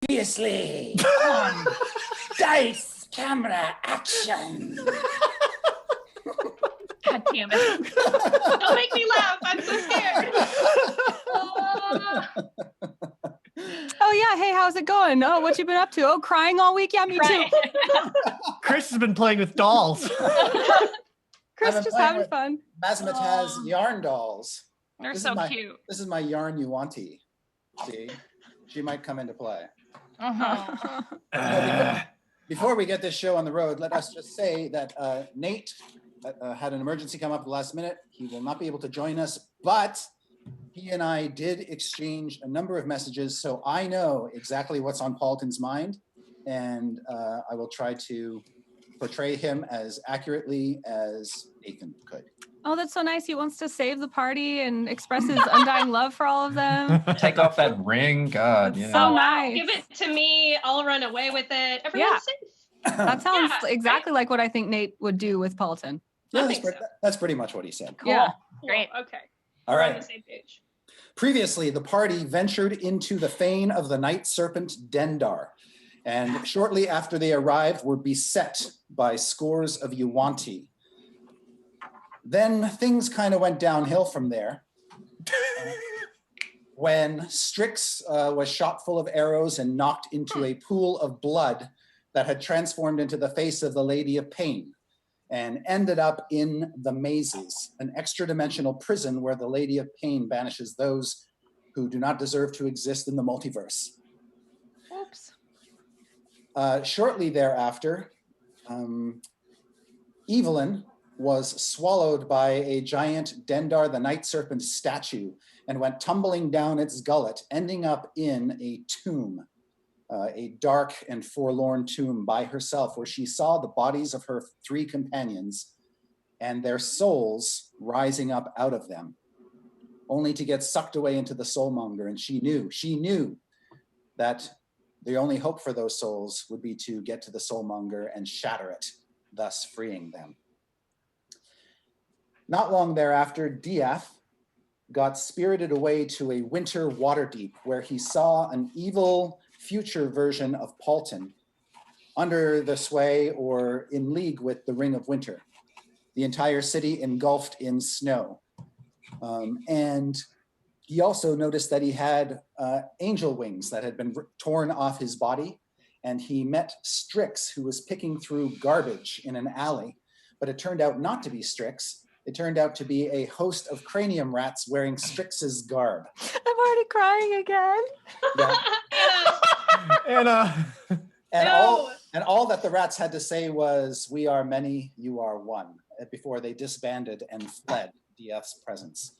Previously on Dice Camera Action. God damn it. Don't make me laugh. I'm so scared. Oh, yeah. Hey, how's it going? Oh, what you been up to? Oh, crying all week? Yeah, me too. Chris has been playing with dolls. Chris just having fun. Mazmataz yarn dolls. They're This so is my, cute. This is my yarn Yuan-Ti. See? She might come into play. Before we get this show on the road, let us just say that Nate had an emergency come up at the last minute. He will not be able to join us, but he and I did exchange a number of messages, so I know exactly what's on Paltin's mind, and I will try to portray him as accurately as Nathan could. Oh, that's so nice. He wants to save the party and express his undying love for all of them. Take off that ring, God. That's Yeah. so Oh, wow. nice. Give it to me. I'll run away with it. Everyone's safe. That sounds Yeah, exactly like what I think Nate would do with Paltin. Yeah, I think so. that's pretty much what he said. Cool. Yeah. Great. Okay. All We're right. on the same page. Previously, the party ventured into the fane of the night serpent Dendar, and shortly after they arrived were beset by scores of Yuan-Ti. Then things kind of went downhill from there when Strix was shot full of arrows and knocked into a pool of blood that had transformed into the face of the Lady of Pain and ended up in the Mazes, an extra-dimensional prison where the Lady of Pain banishes those who do not deserve to exist in the multiverse. Oops. Shortly thereafter, Evelyn was swallowed by a giant Dendar the Night Serpent statue and went tumbling down its gullet, ending up in a tomb, a dark and forlorn tomb by herself, where she saw the bodies of her 3 companions and their souls rising up out of them, only to get sucked away into the soulmonger. And she knew that the only hope for those souls would be to get to the soulmonger and shatter it, thus freeing them. Not long thereafter, Diath got spirited away to a winter water deep where he saw an evil future version of Paltin under the sway or in league with the Ring of Winter, the entire city engulfed in snow. And he also noticed that he had angel wings that had been torn off his body, and he met Strix, who was picking through garbage in an alley, but it turned out not to be Strix. It turned out to be a host of cranium rats wearing Strix's garb. I'm already crying again. Yeah. And And all that the rats had to say was, "We are many, you are one," before they disbanded and fled DF's presence.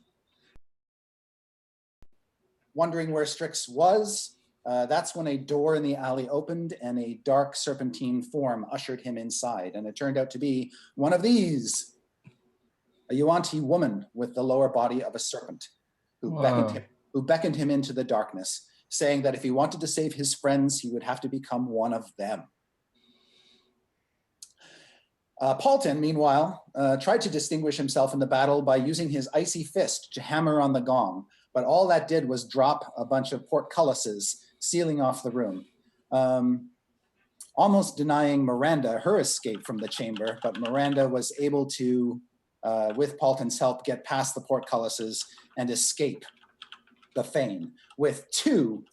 Wondering where Strix was, that's when a door in the alley opened and a dark serpentine form ushered him inside. And it turned out to be one of these, a Yuan-Ti woman with the lower body of a serpent who beckoned him into the darkness, saying that if he wanted to save his friends, he would have to become one of them. Paltin, meanwhile, tried to distinguish himself in the battle by using his icy fist to hammer on the gong, but all that did was drop a bunch of portcullises, sealing off the room, almost denying Miranda her escape from the chamber, but Miranda was able to, with Paltin's help, get past the portcullises and escape the fane with 2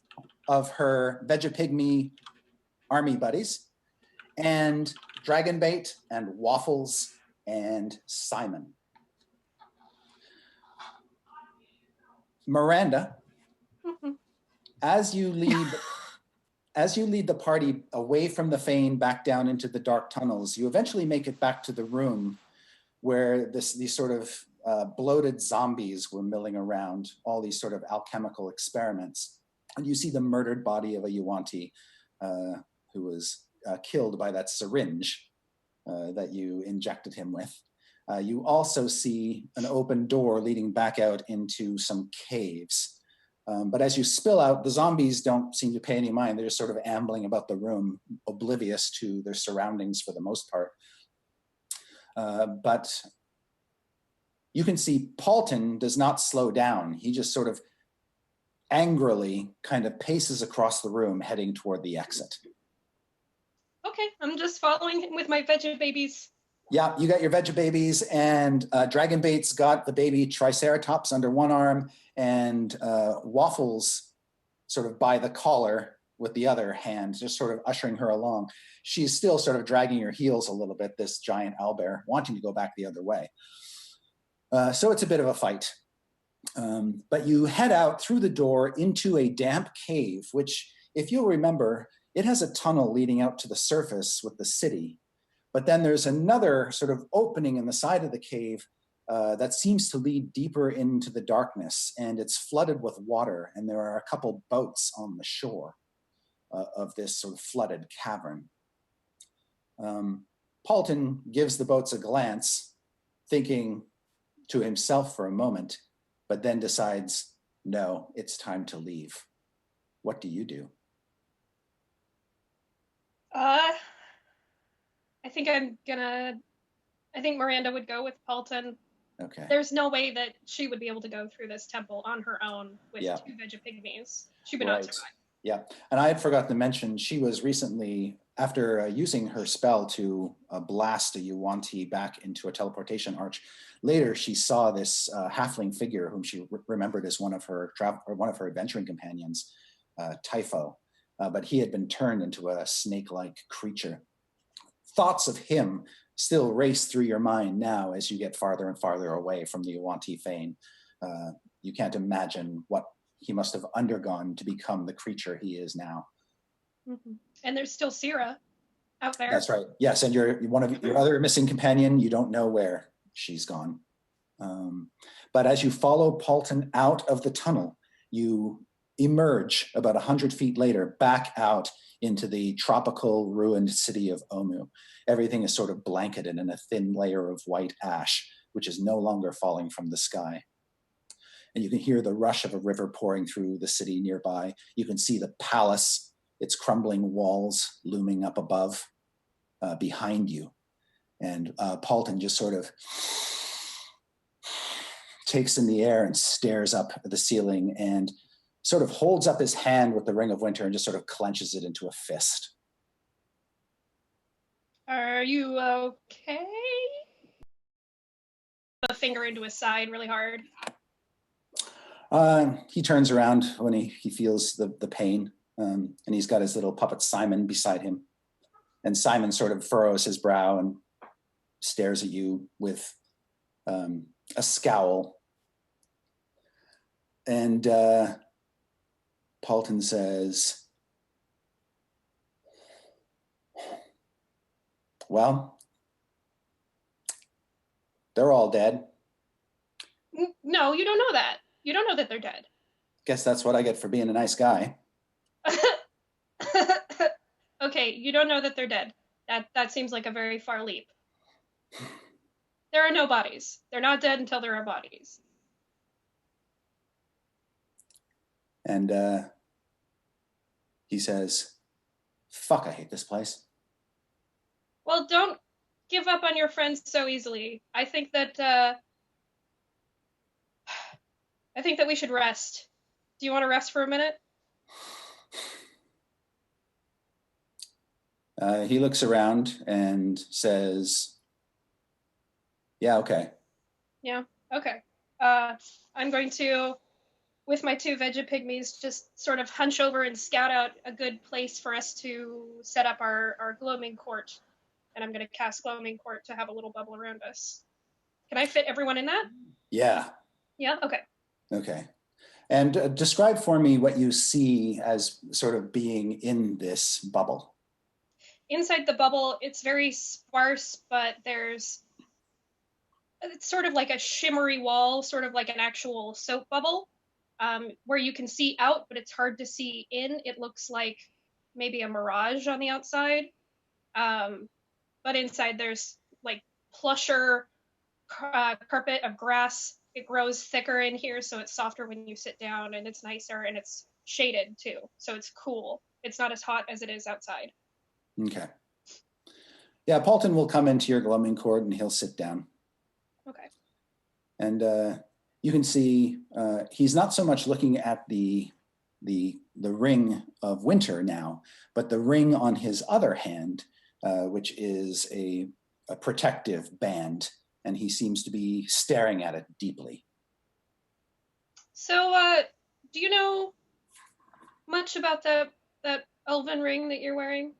of her Vegapygmy army buddies, and Dragonbait and Waffles and Simon. Miranda, as you lead as you lead the party away from the fane back down into the dark tunnels, you eventually make it back to the room where these sort of bloated zombies were milling around, all these sort of alchemical experiments. And you see the murdered body of a Yuan-Ti who was killed by that syringe that you injected him with. You also see an open door leading back out into some caves. But as you spill out, the zombies don't seem to pay any mind. They're just sort of ambling about the room, oblivious to their surroundings for the most part. But you can see Paltin does not slow down. He just sort of angrily kind of paces across the room, heading toward the exit. Okay, I'm just following him with my veggie babies. Yeah, you got your veggie babies, and Dragonbait's got the baby Triceratops under one arm, and Waffles sort of by the collar with the other hand, just sort of ushering her along. She's still sort of dragging her heels a little bit, this giant owlbear, wanting to go back the other way. So it's a bit of a fight. But you head out through the door into a damp cave, which, if you'll remember, it has a tunnel leading out to the surface with the city. But then there's another sort of opening in the side of the cave that seems to lead deeper into the darkness, and it's flooded with water, and there are a couple boats on the shore of this sort of flooded cavern. Paltin gives the boats a glance, thinking to himself for a moment, but then decides, no, it's time to leave. What do you do? I think Miranda would go with Paltin. Okay. There's no way that she would be able to go through this temple on her own with two veggie-pygmies. She would not survive. Yeah, and I had forgotten to mention, she was recently, after using her spell to blast a Yuan-Ti back into a teleportation arch, later she saw this halfling figure whom she remembered as one of her adventuring companions, Typho, but he had been turned into a snake-like creature. Thoughts of him still race through your mind now as you get farther and farther away from the Yuan-Ti fane. You can't imagine what he must have undergone to become the creature he is now. Mm-hmm. And there's still Syrah out there. That's right. Yes, and one of your other missing companion, you don't know where she's gone. But as you follow Paltin out of the tunnel, you emerge about 100 feet later back out into the tropical ruined city of Omu. Everything is sort of blanketed in a thin layer of white ash, which is no longer falling from the sky. And you can hear the rush of a river pouring through the city nearby. You can see the palace, its crumbling walls looming up above, behind you. And Paltin just sort of takes in the air and stares up at the ceiling and sort of holds up his hand with the Ring of Winter and just sort of clenches it into a fist. Are you okay? A finger into his side really hard. He turns around when he feels the pain, and he's got his little puppet Simon beside him. And Simon sort of furrows his brow and stares at you with a scowl. And Paltin says, well, they're all dead. No, you don't know that. You don't know that they're dead. Guess that's what I get for being a nice guy. Okay, you don't know that they're dead. That seems like a very far leap. There are no bodies. They're not dead until there are bodies. And he says, fuck, I hate this place. Well, don't give up on your friends so easily. I think that we should rest. Do you want to rest for a minute? He looks around and says, yeah, okay. Yeah, okay. I'm going to, with my two veggie pygmies, just sort of hunch over and scout out a good place for us to set up our gloaming court. And I'm going to cast gloaming court to have a little bubble around us. Can I fit everyone in that? Yeah. Yeah? Okay. Okay. And describe for me what you see as sort of being in this bubble. Inside the bubble, it's very sparse, but it's sort of like a shimmery wall, sort of like an actual soap bubble, where you can see out, but it's hard to see in. It looks like maybe a mirage on the outside. But inside there's like plusher carpet of grass. It grows thicker in here, so it's softer when you sit down, and it's nicer, and it's shaded too, so it's cool. It's not as hot as it is outside. Okay. Yeah, Paltin will come into your gloaming court and he'll sit down. Okay. And you can see he's not so much looking at the ring of winter now, but the ring on his other hand, which is a protective band, and he seems to be staring at it deeply. So, do you know much about that elven ring that you're wearing?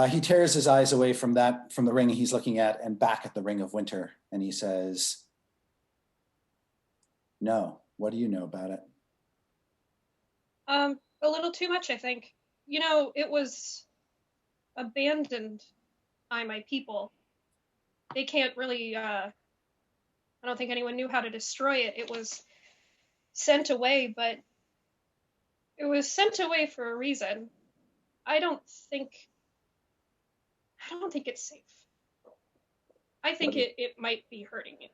He tears his eyes away from the ring he's looking at and back at the ring of winter, and he says, "No, what do you know about it?" A little too much, I think. You know, it was abandoned by my people. They can't really, I don't think anyone knew how to destroy it. It was sent away, but it was sent away for a reason. I don't think it's safe. I think it might be hurting you.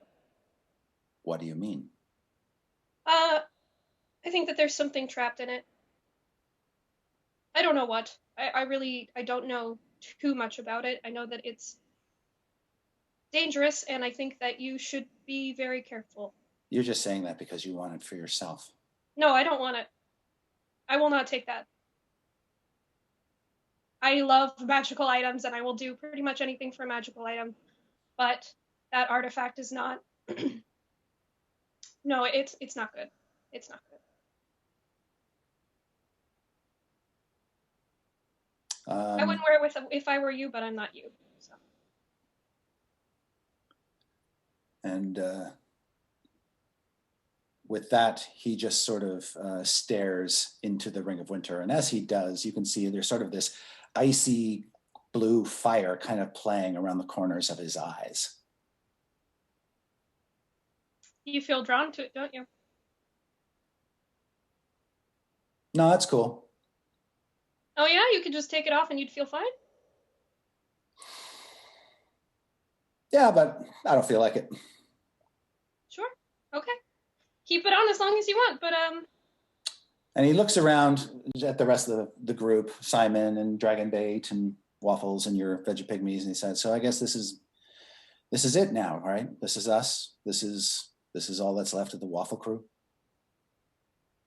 What do you mean? I think that there's something trapped in it. I don't know what. I don't know too much about it. I know that it's dangerous, and I think that you should be very careful. You're just saying that because you want it for yourself. No, I don't want it. I will not take that. I love magical items, and I will do pretty much anything for a magical item, but that artifact is not. No, it's not good. It's not good. I wouldn't wear it if I were you, but I'm not you. So. And with that, he just sort of stares into the ring of winter. And as he does, you can see there's sort of this icy blue fire kind of playing around the corners of his eyes. You feel drawn to it, don't you? No, that's cool. Oh yeah, you could just take it off and you'd feel fine? Yeah, but I don't feel like it. Sure. Okay. Keep it on as long as you want, but And he looks around at the rest of the group, Simon and Dragonbait and Waffles and your Veggie Pygmies, and he said, "So I guess this is it now, right? This is us. This is all that's left of the Waffle crew."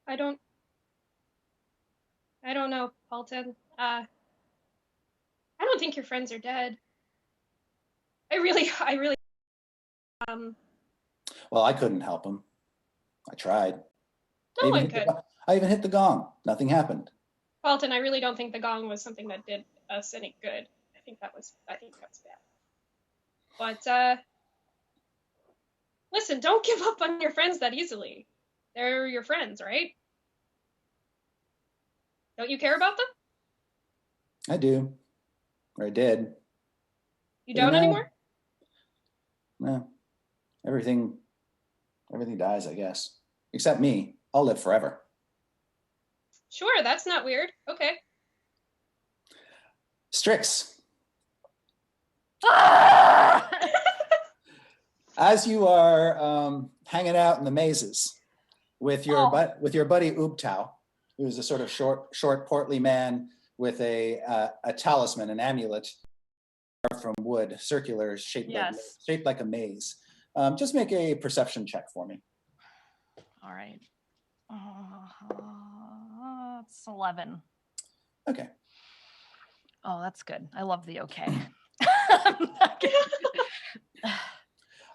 I don't know, Paltin. I don't think your friends are dead. I really Well, I couldn't help him. I tried. no one could. I even hit the gong. Nothing happened. Paltin, I really don't think the gong was something that did us any good. I think that was bad. But listen, don't give up on your friends that easily. They're your friends, right? Don't you care about them? I do. Or I did. You don't anymore? No. Everything dies, I guess. Except me. I'll live forever. Sure, that's not weird. Okay. Strix. As you are hanging out in the mazes with your buddy Ubtao, who's a sort of short, portly man with a talisman, an amulet from wood, circular, shaped like a maze. Just make a perception check for me. All right. It's 11. Okay. Oh, that's good. I love the okay.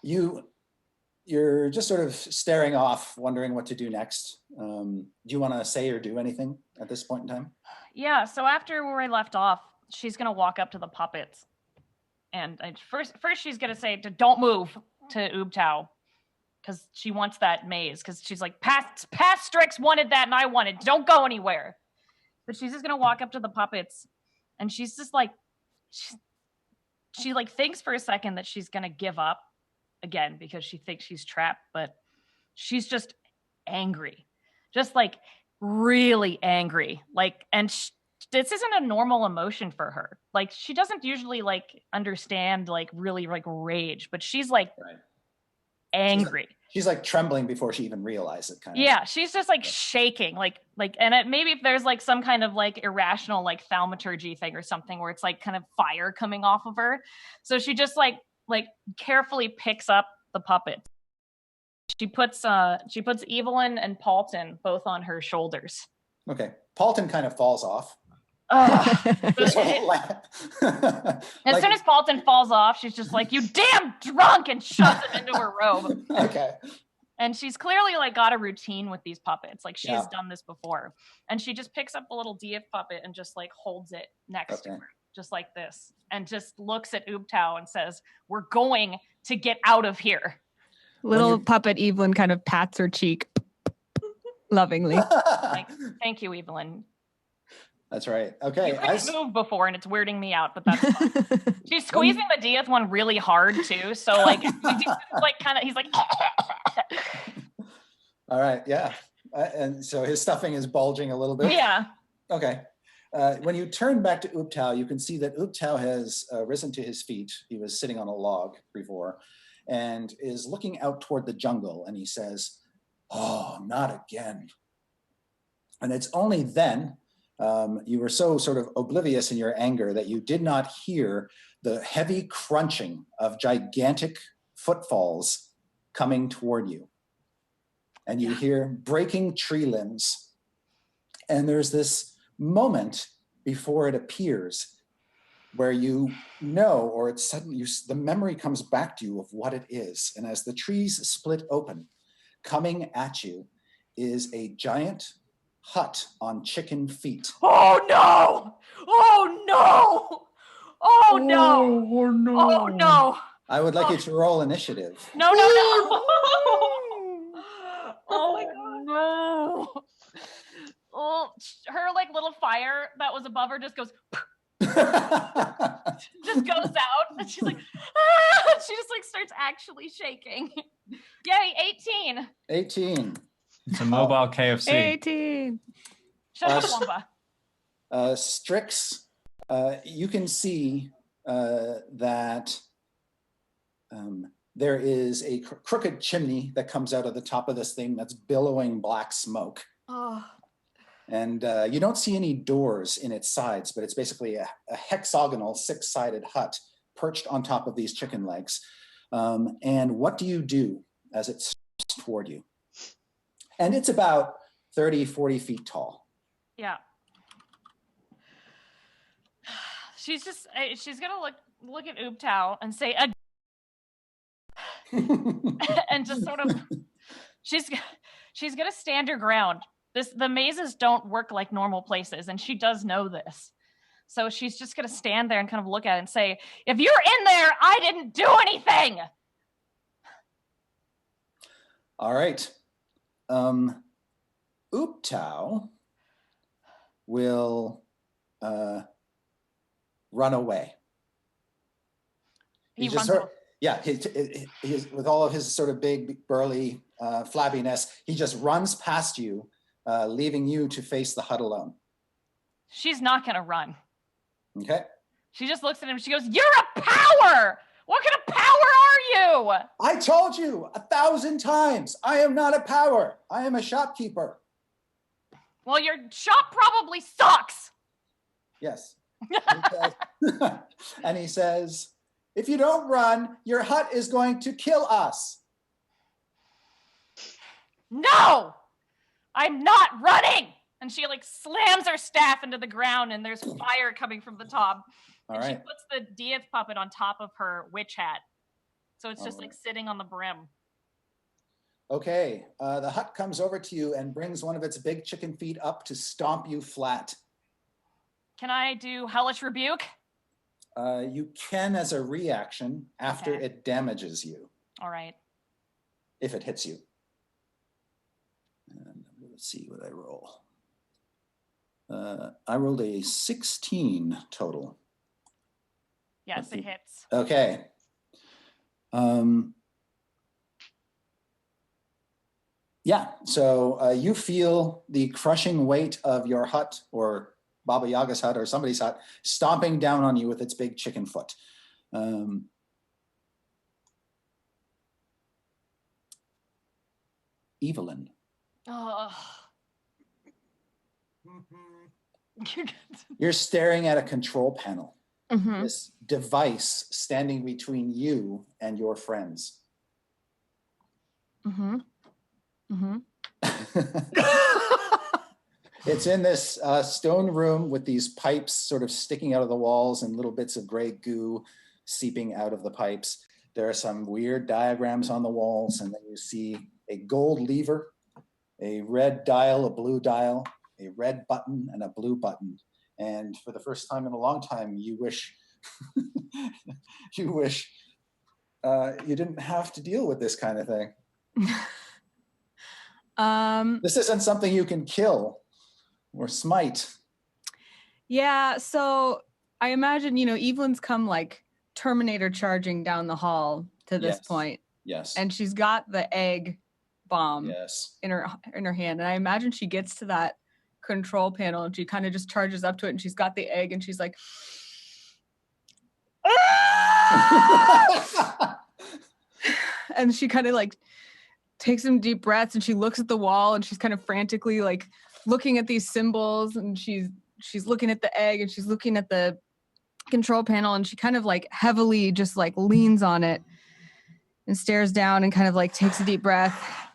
You're just sort of staring off, wondering what to do next. Do you want to say or do anything at this point in time? Yeah, so after where I left off, she's going to walk up to the puppets. And first she's going to say, "Don't move," to Ubtao. because she wants that maze. Because she's like, past Strix wanted that, and I wanted. Don't go anywhere. But she's just gonna walk up to the puppets, and she's just like, she like thinks for a second that she's gonna give up again because she thinks she's trapped, but she's just angry, just like really angry. Like, and this isn't a normal emotion for her. Like, she doesn't usually like understand like really like rage, but she's like angry. She's like trembling before she even realizes it, kind of. Yeah, she's just like shaking, like, and maybe if there's like some kind of like irrational like thaumaturgy thing or something where it's like kind of fire coming off of her. So she just like carefully picks up the puppet. She puts Evelyn and Paltin both on her shoulders. Okay, Paltin kind of falls off. As soon as Paltin falls off, she's just like, "You damn drunk," and shoves him into her robe. Okay. And she's clearly like got a routine with these puppets. Like she's done this before. And she just picks up a little Dieth puppet and just like holds it next to her, just like this, and just looks at Ubtao and says, "We're going to get out of here." Little puppet Evelyn kind of pats her cheek lovingly. Like, thank you, Evelyn. That's right. Okay. You couldn't move before, and it's weirding me out, but that's fine. She's squeezing the Dieth one really hard too, so like, like kind of, he's like. All right. Yeah. And so his stuffing is bulging a little bit. Yeah. Okay. When you turn back to Ubtao, you can see that Ubtao has risen to his feet. He was sitting on a log before, and is looking out toward the jungle. And he says, "Oh, not again." And it's only then. You were so sort of oblivious in your anger that you did not hear the heavy crunching of gigantic footfalls coming toward you. And you hear breaking tree limbs. And there's this moment before it appears where you know, or it's suddenly the memory comes back to you of what it is. And as the trees split open, coming at you is a giant hut on chicken feet. Oh no! Oh no! Oh no! Oh no! Oh no! I would like you to roll initiative. No! Oh my god! No! Oh, her like little fire that was above her just goes. Just goes out, and she's like, ah! She just like starts actually shaking. Yay! 18. 18. It's a mobile KFC. 18. Shut up, Wamba. Strix, you can see that there is a crooked chimney that comes out of the top of this thing that's billowing black smoke. Oh. And you don't see any doors in its sides, but it's basically a hexagonal 6-sided hut perched on top of these chicken legs. And what do you do as it starts toward you? And it's about 30, 40 feet tall. Yeah. She's gonna look at Ubtao and say, and just sort of, she's gonna stand her ground. The mazes don't work like normal places, and she does know this. So she's just gonna stand there and kind of look at it and say, "If you're in there, I didn't do anything." All right. Ubtao will run away. He just runs away. Yeah, he's with all of his sort of big, burly flabbiness, he just runs past you, leaving you to face the hut alone. She's not gonna run. Okay. She just looks at him. She goes, "You're a power! What kind of power are you?" I told you 1,000 times, I am not a power. I am a shopkeeper. Well, your shop probably sucks. Yes. And he says, "If you don't run, your hut is going to kill us." No, I'm not running. And she like slams her staff into the ground, and there's fire coming from the top. All and right. she puts the Dieth puppet on top of her witch hat. So it's just All like sitting on the brim. Okay, the hut comes over to you and brings one of its big chicken feet up to stomp you flat. Can I do hellish rebuke? You can as a reaction after Okay. it damages you. All right. if it hits you. And let's see what I roll. I rolled a 16 total. Yes, it hits. Okay. Yeah, so you feel the crushing weight of your hut, or Baba Yaga's hut, or somebody's hut, stomping down on you with its big chicken foot. Evelyn. Oh. You're staring at a control panel. Mhm. This device standing between you and your friends. Mhm. Mhm. It's in this stone room with these pipes sort of sticking out of the walls and little bits of gray goo seeping out of the pipes. There are some weird diagrams on the walls, and then you see a gold lever, a red dial, a blue dial, a red button, and a blue button. And for the first time in a long time, you wish you didn't have to deal with this kind of thing. This isn't something you can kill or smite. Yeah, so I imagine, Evelyn's come like Terminator charging down the hall to this point. Yes. And she's got the egg bomb Yes. in her hand. And I imagine she gets to that control panel and she kind of just charges up to it and she's got the egg and she's like, and she kind of like takes some deep breaths and she looks at the wall and she's kind of frantically like looking at these symbols, and she's looking at the egg and she's looking at the control panel, and she kind of like heavily just like leans on it and stares down and kind of like takes a deep breath.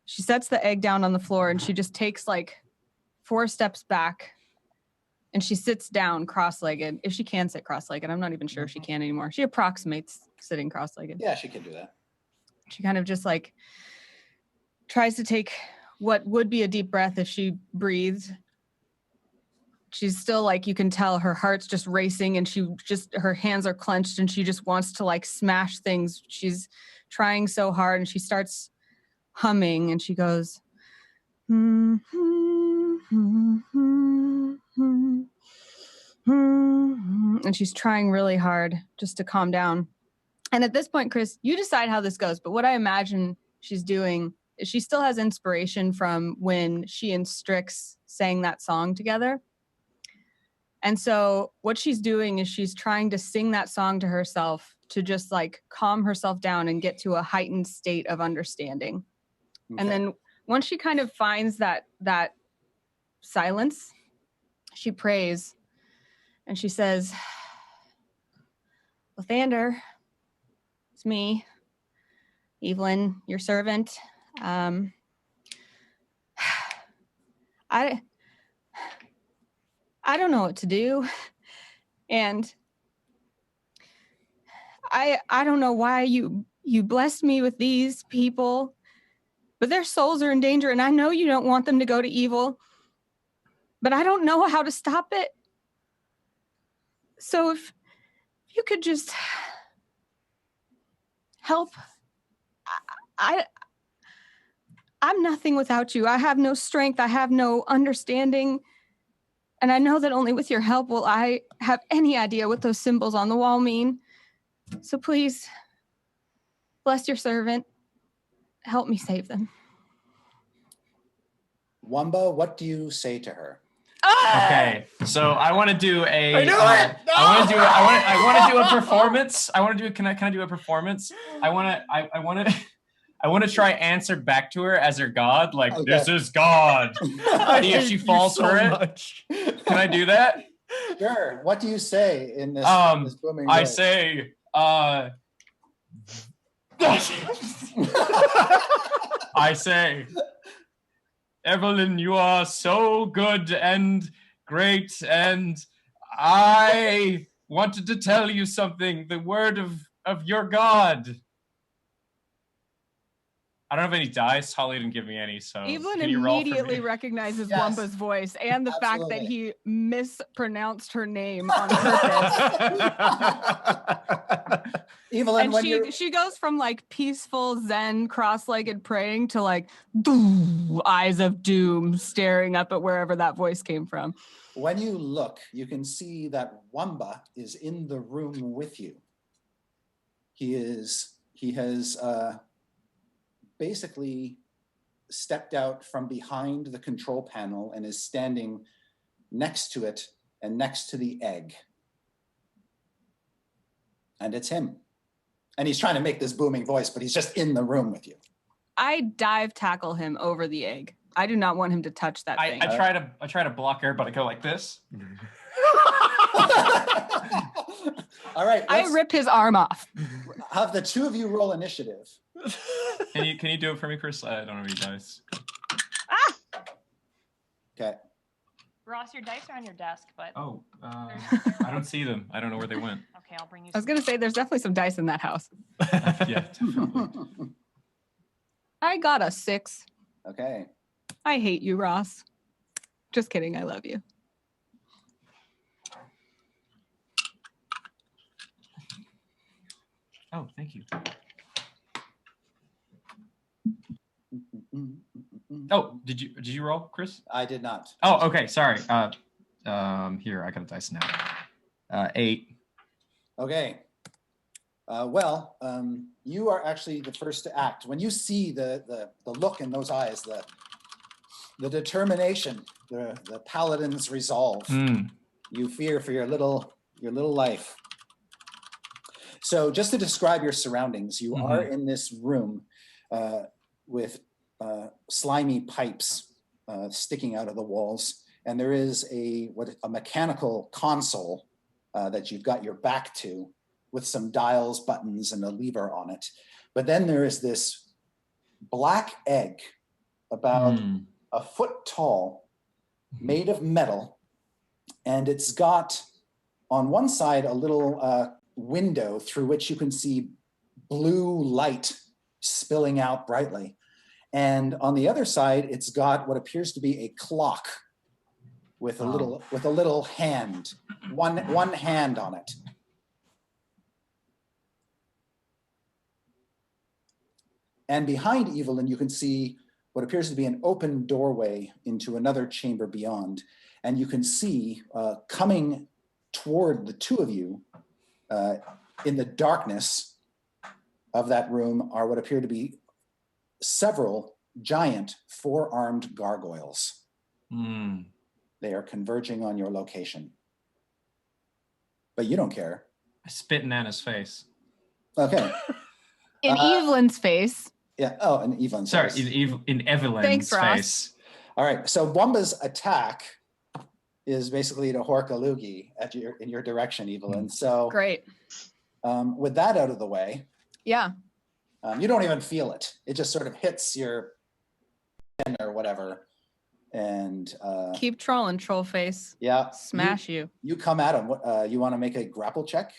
She sets the egg down on the floor and she just takes like 4 steps back and she sits down cross-legged. If she can sit cross-legged, I'm not even sure if she can anymore. She approximates sitting cross-legged. Yeah, she can do that. She kind of just like tries to take what would be a deep breath if she breathed. She's still like, you can tell her heart's just racing and her hands are clenched and she just wants to like smash things. She's trying so hard and she starts humming and she goes, and she's trying really hard just to calm down. And at this point, Chris, you decide how this goes, but what I imagine she's doing is she still has inspiration from when she and Strix sang that song together. And so what she's doing is she's trying to sing that song to herself to just like calm herself down and get to a heightened state of understanding. Okay. And then once she kind of finds that silence, she prays and she says, Lathander, it's me, Evelyn, your servant. I don't know what to do. And I don't know why you blessed me with these people, but their souls are in danger and I know you don't want them to go to evil, but I don't know how to stop it. So if you could just help. I'm nothing without you. I have no strength. I have no understanding. And I know that only with your help will I have any idea what those symbols on the wall mean. So please, bless your servant. Help me save them. Wamba, what do you say to her? Okay, so I want to do a. I knew it! No! I want to do a performance. Can I do a performance? I want to try answer back to her as her god, like okay. This is God. See if she falls for it. Much. Can I do that? Sure. What do you say in this? This booming I voice? say, I say, Evelyn, you are so good and great, and I wanted to tell you something. The word of your God. I don't have any dice. Holly didn't give me any, so Evelyn immediately recognizes Wamba's voice and the fact that he mispronounced her name on purpose. Evelyn, And when you she goes from like peaceful Zen cross-legged praying to like eyes of doom staring up at wherever that voice came from. when you look, you can see that Wamba is in the room with you. He has basically stepped out from behind the control panel and is standing next to it and next to the egg. And it's him. And he's trying to make this booming voice, but he's just in the room with you. I dive tackle him over the egg. I do not want him to touch that thing. I try to block her, but I go like this. All right. I rip his arm off. Have the two of you roll initiative. Can you do it for me, Chris? I don't have any dice. Okay. Ross, your dice are on your desk, but Oh, I don't see them. I don't know where they went. okay, I'll bring you. I was gonna say there's definitely some dice in that house. Yeah, definitely. I got a 6. Okay. I hate you, Ross. Just kidding. I love you. Oh, thank you. Oh, did you roll, Chris? I did not. Oh, okay. Sorry. Here, I got a dice now. 8. Okay. You are actually the first to act. When you see the look in those eyes, the determination, the paladin's resolve, you fear for your little life. So just to describe your surroundings, you are in this room with slimy pipes sticking out of the walls, and there is a mechanical console that you've got your back to, with some dials, buttons, and a lever on it. But then there is this black egg, about a foot tall, made of metal, and it's got on one side a little window through which you can see blue light spilling out brightly. And on the other side, it's got what appears to be a clock with a little hand, one hand on it. And behind Evelyn, you can see what appears to be an open doorway into another chamber beyond. And you can see coming toward the two of you in the darkness of that room are what appear to be several giant 4-armed gargoyles. They are converging on your location. But you don't care. I spit in Anna's face. Okay. In Evelyn's face. Yeah. Oh, in Evelyn's Sorry, face. in Evelyn's Thanks, Ross. face. All right. So Wamba's attack is basically to hork a loogie in your direction, Evelyn. So Great. With that out of the way, Yeah. you don't even feel it. It just sort of hits your chin or whatever. And Keep trolling, troll face. yeah, Smash you. you come at him. What you want to make a grapple check?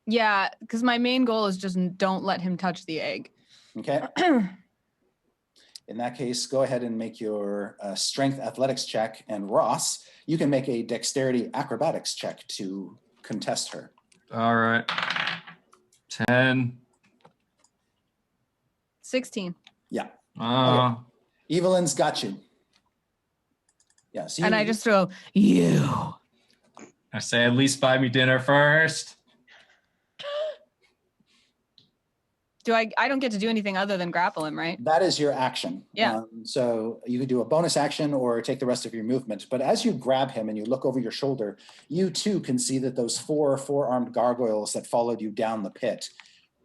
Yeah, because my main goal is just don't let him touch the egg. Okay. In that case, go ahead and make your strength athletics check. And Ross, you can make a dexterity acrobatics check to contest her. All right. 10. 16. Yeah. Okay. Evelyn's got you. Yeah. So And I just go, you. I say, at least buy me dinner first. I don't get to do anything other than grapple him, right? that is your action. Yeah. So you could do a bonus action or take the rest of your movement. But as you grab him and you look over your shoulder, you too can see that those 4-armed gargoyles that followed you down the pit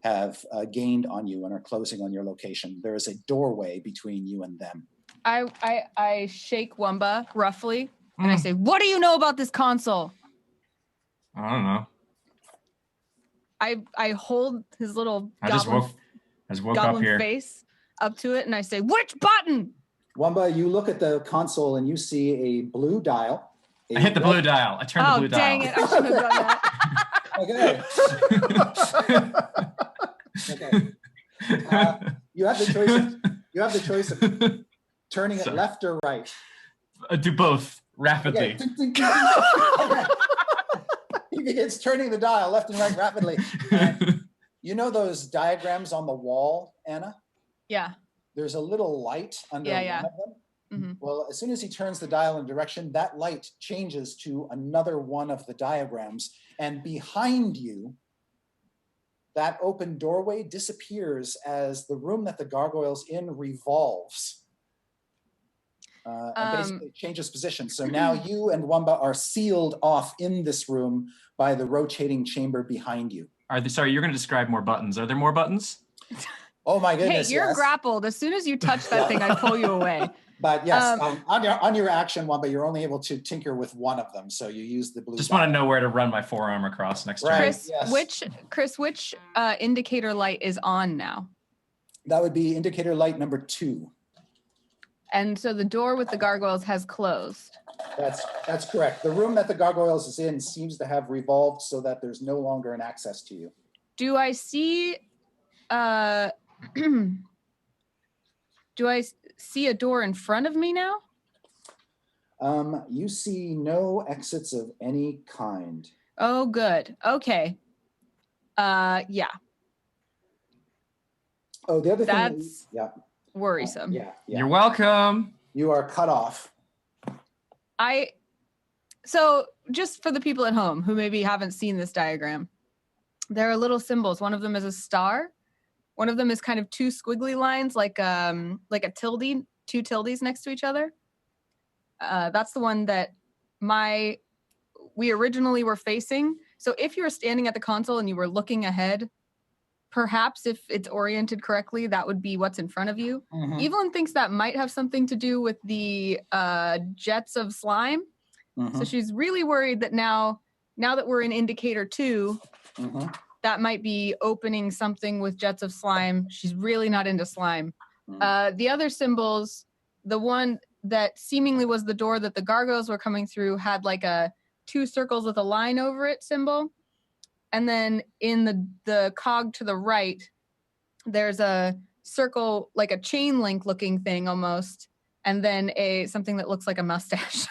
have gained on you and are closing on your location. There is a doorway between you and them. I shake Wamba roughly and I say, what do you know about this console? I don't know. I hold his little I just woke up here. face up to it and I say, which button? Wamba, you look at the console and you see a blue dial. I hit the blue dial. I turned the blue dial. Dang it. I should have done that. Okay. You have the choice of turning it left or right. Do both rapidly. Okay. It's turning the dial left and right rapidly. And You know those diagrams on the wall, Anna? Yeah. There's a little light under one of them. Mm-hmm. Well, as soon as he turns the dial in direction, that light changes to another one of the diagrams. And behind you, that open doorway disappears as the room that the gargoyle's in revolves. And basically changes position. So now you and Wamba are sealed off in this room by the rotating chamber behind you. Sorry, you're going to describe more buttons. Are there more buttons? Oh my goodness, Hey, you're yes. grappled. As soon as you touch that thing, I pull you away. But yes, on your action, Wamba, you're only able to tinker with one of them. So you use the blue. Just want to know where to run my forearm across next turn. Chris, which indicator light is on now? That would be indicator light number 2. And so the door with the gargoyles has closed. That's correct. The room that the gargoyles is in seems to have revolved so that there's no longer an access to you. Do I see do I see a door in front of me now? You see no exits of any kind. Oh, good. Okay. Yeah. Oh, the other thing. That's worrisome. Yeah. You're welcome. You are cut off. So just for the people at home who maybe haven't seen this diagram, there are little symbols. One of them is a star. One of them is kind of 2 squiggly lines, like a tilde, 2 tildes next to each other. That's the one that we originally were facing. So if you were standing at the console and you were looking ahead, perhaps if it's oriented correctly, that would be what's in front of you. Mm-hmm. Evelyn thinks that might have something to do with the jets of slime. Mm-hmm. So she's really worried that now that we're in indicator 2, Mm-hmm. that might be opening something with jets of slime. She's really not into slime. The other symbols, the one that seemingly was the door that the gargoyles were coming through, had like a 2 circles with a line over it symbol. And then in the cog to the right, there's a circle, like a chain link looking thing almost, and then something that looks like a mustache.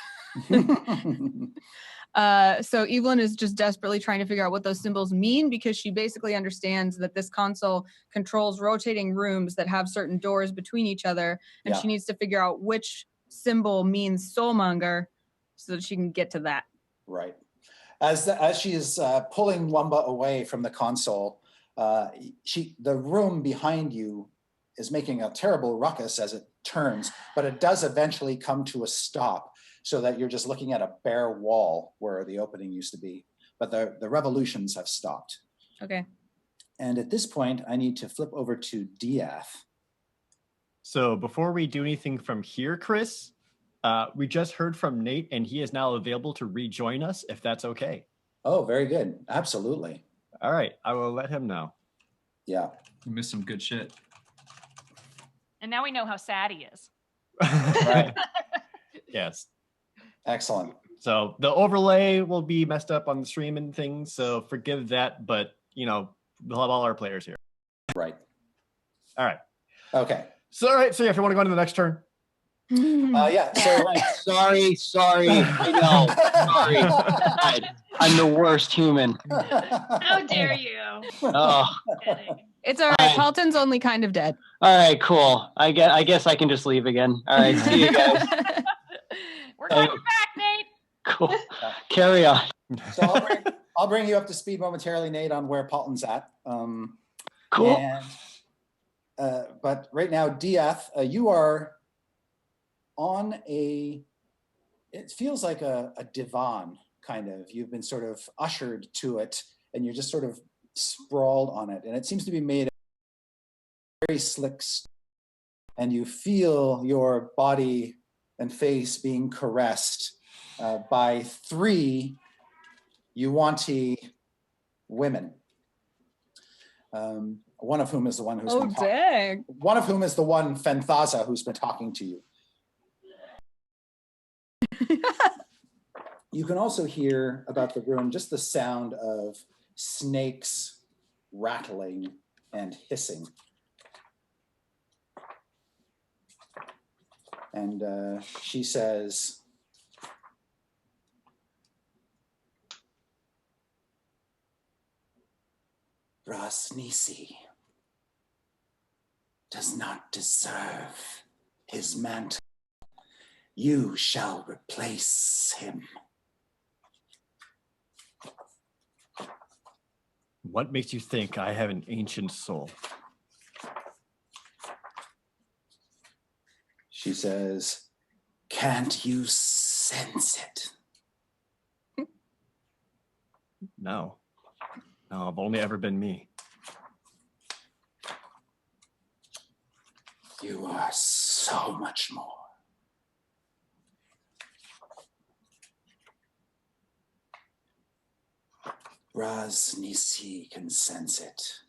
So Evelyn is just desperately trying to figure out what those symbols mean, because she basically understands that this console controls rotating rooms that have certain doors between each other, and she needs to figure out which symbol means soulmonger so that she can get to that. Right. As she is pulling Wamba away from the console, the room behind you is making a terrible ruckus as it turns, but it does eventually come to a stop, so that you're just looking at a bare wall where the opening used to be. But the revolutions have stopped. Okay. And at this point, I need to flip over to Diath. So before we do anything from here, Chris, we just heard from Nate, and he is now available to rejoin us, if that's okay. Oh, very good. Absolutely. All right. I will let him know. Yeah. You missed some good shit. And now we know how sad he is. Right. Yes. Excellent. So the overlay will be messed up on the stream and things, so forgive that, but, we'll have all our players here. Right. All right. Okay. So, all right. So if you want to go into the next turn. Yeah. So Sorry. I know. Sorry. I'm the worst human. How dare you? Oh. It's all right. Paltin's only kind of dead. All right, cool. I guess I can just leave again. All right, see you guys. We're glad you're back, Nate. Cool. Carry on. So I'll bring you up to speed momentarily, Nate, on where Paltin's at. Cool. And, but right now, Diath, you are on it feels like a divan, kind of. You've been sort of ushered to it, and you're just sort of sprawled on it. And it seems to be made of very slick, and you feel your body and face being caressed by 3 Yuan-Ti women. One of whom is the one who's been talking. Dang. One of whom is the one Fenthaza who's been talking to you. You can also hear about the room just the sound of snakes rattling and hissing. And she says, Rasnisi does not deserve his mantle. You shall replace him. What makes you think I have an ancient soul? She says, can't you sense it? No. No, I've only ever been me. You are so much more. Rasnisi can sense it.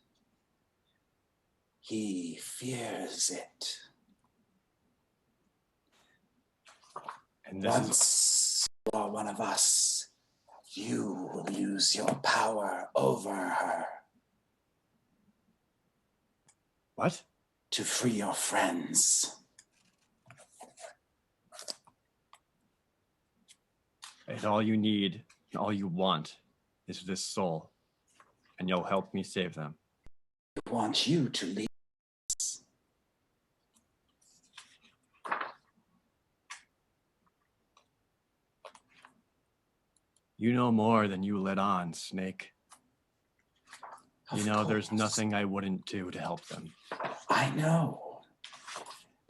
He fears it. And this Once you are one of us, you will use your power over her. What? To free your friends. And all you need, and all you want, is this soul. And you'll help me save them. I want you to lead us. You know more than you let on, Snake. You know there's nothing I wouldn't do to help them. I know.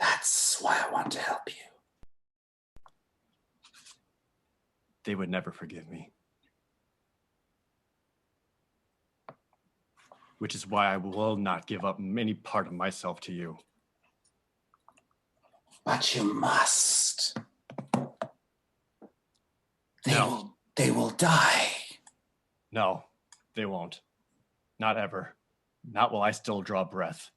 That's why I want to help you. They would never forgive me. Which is why I will not give up any part of myself to you. But you must. No. They will die. No, they won't. Not ever. Not while I still draw breath.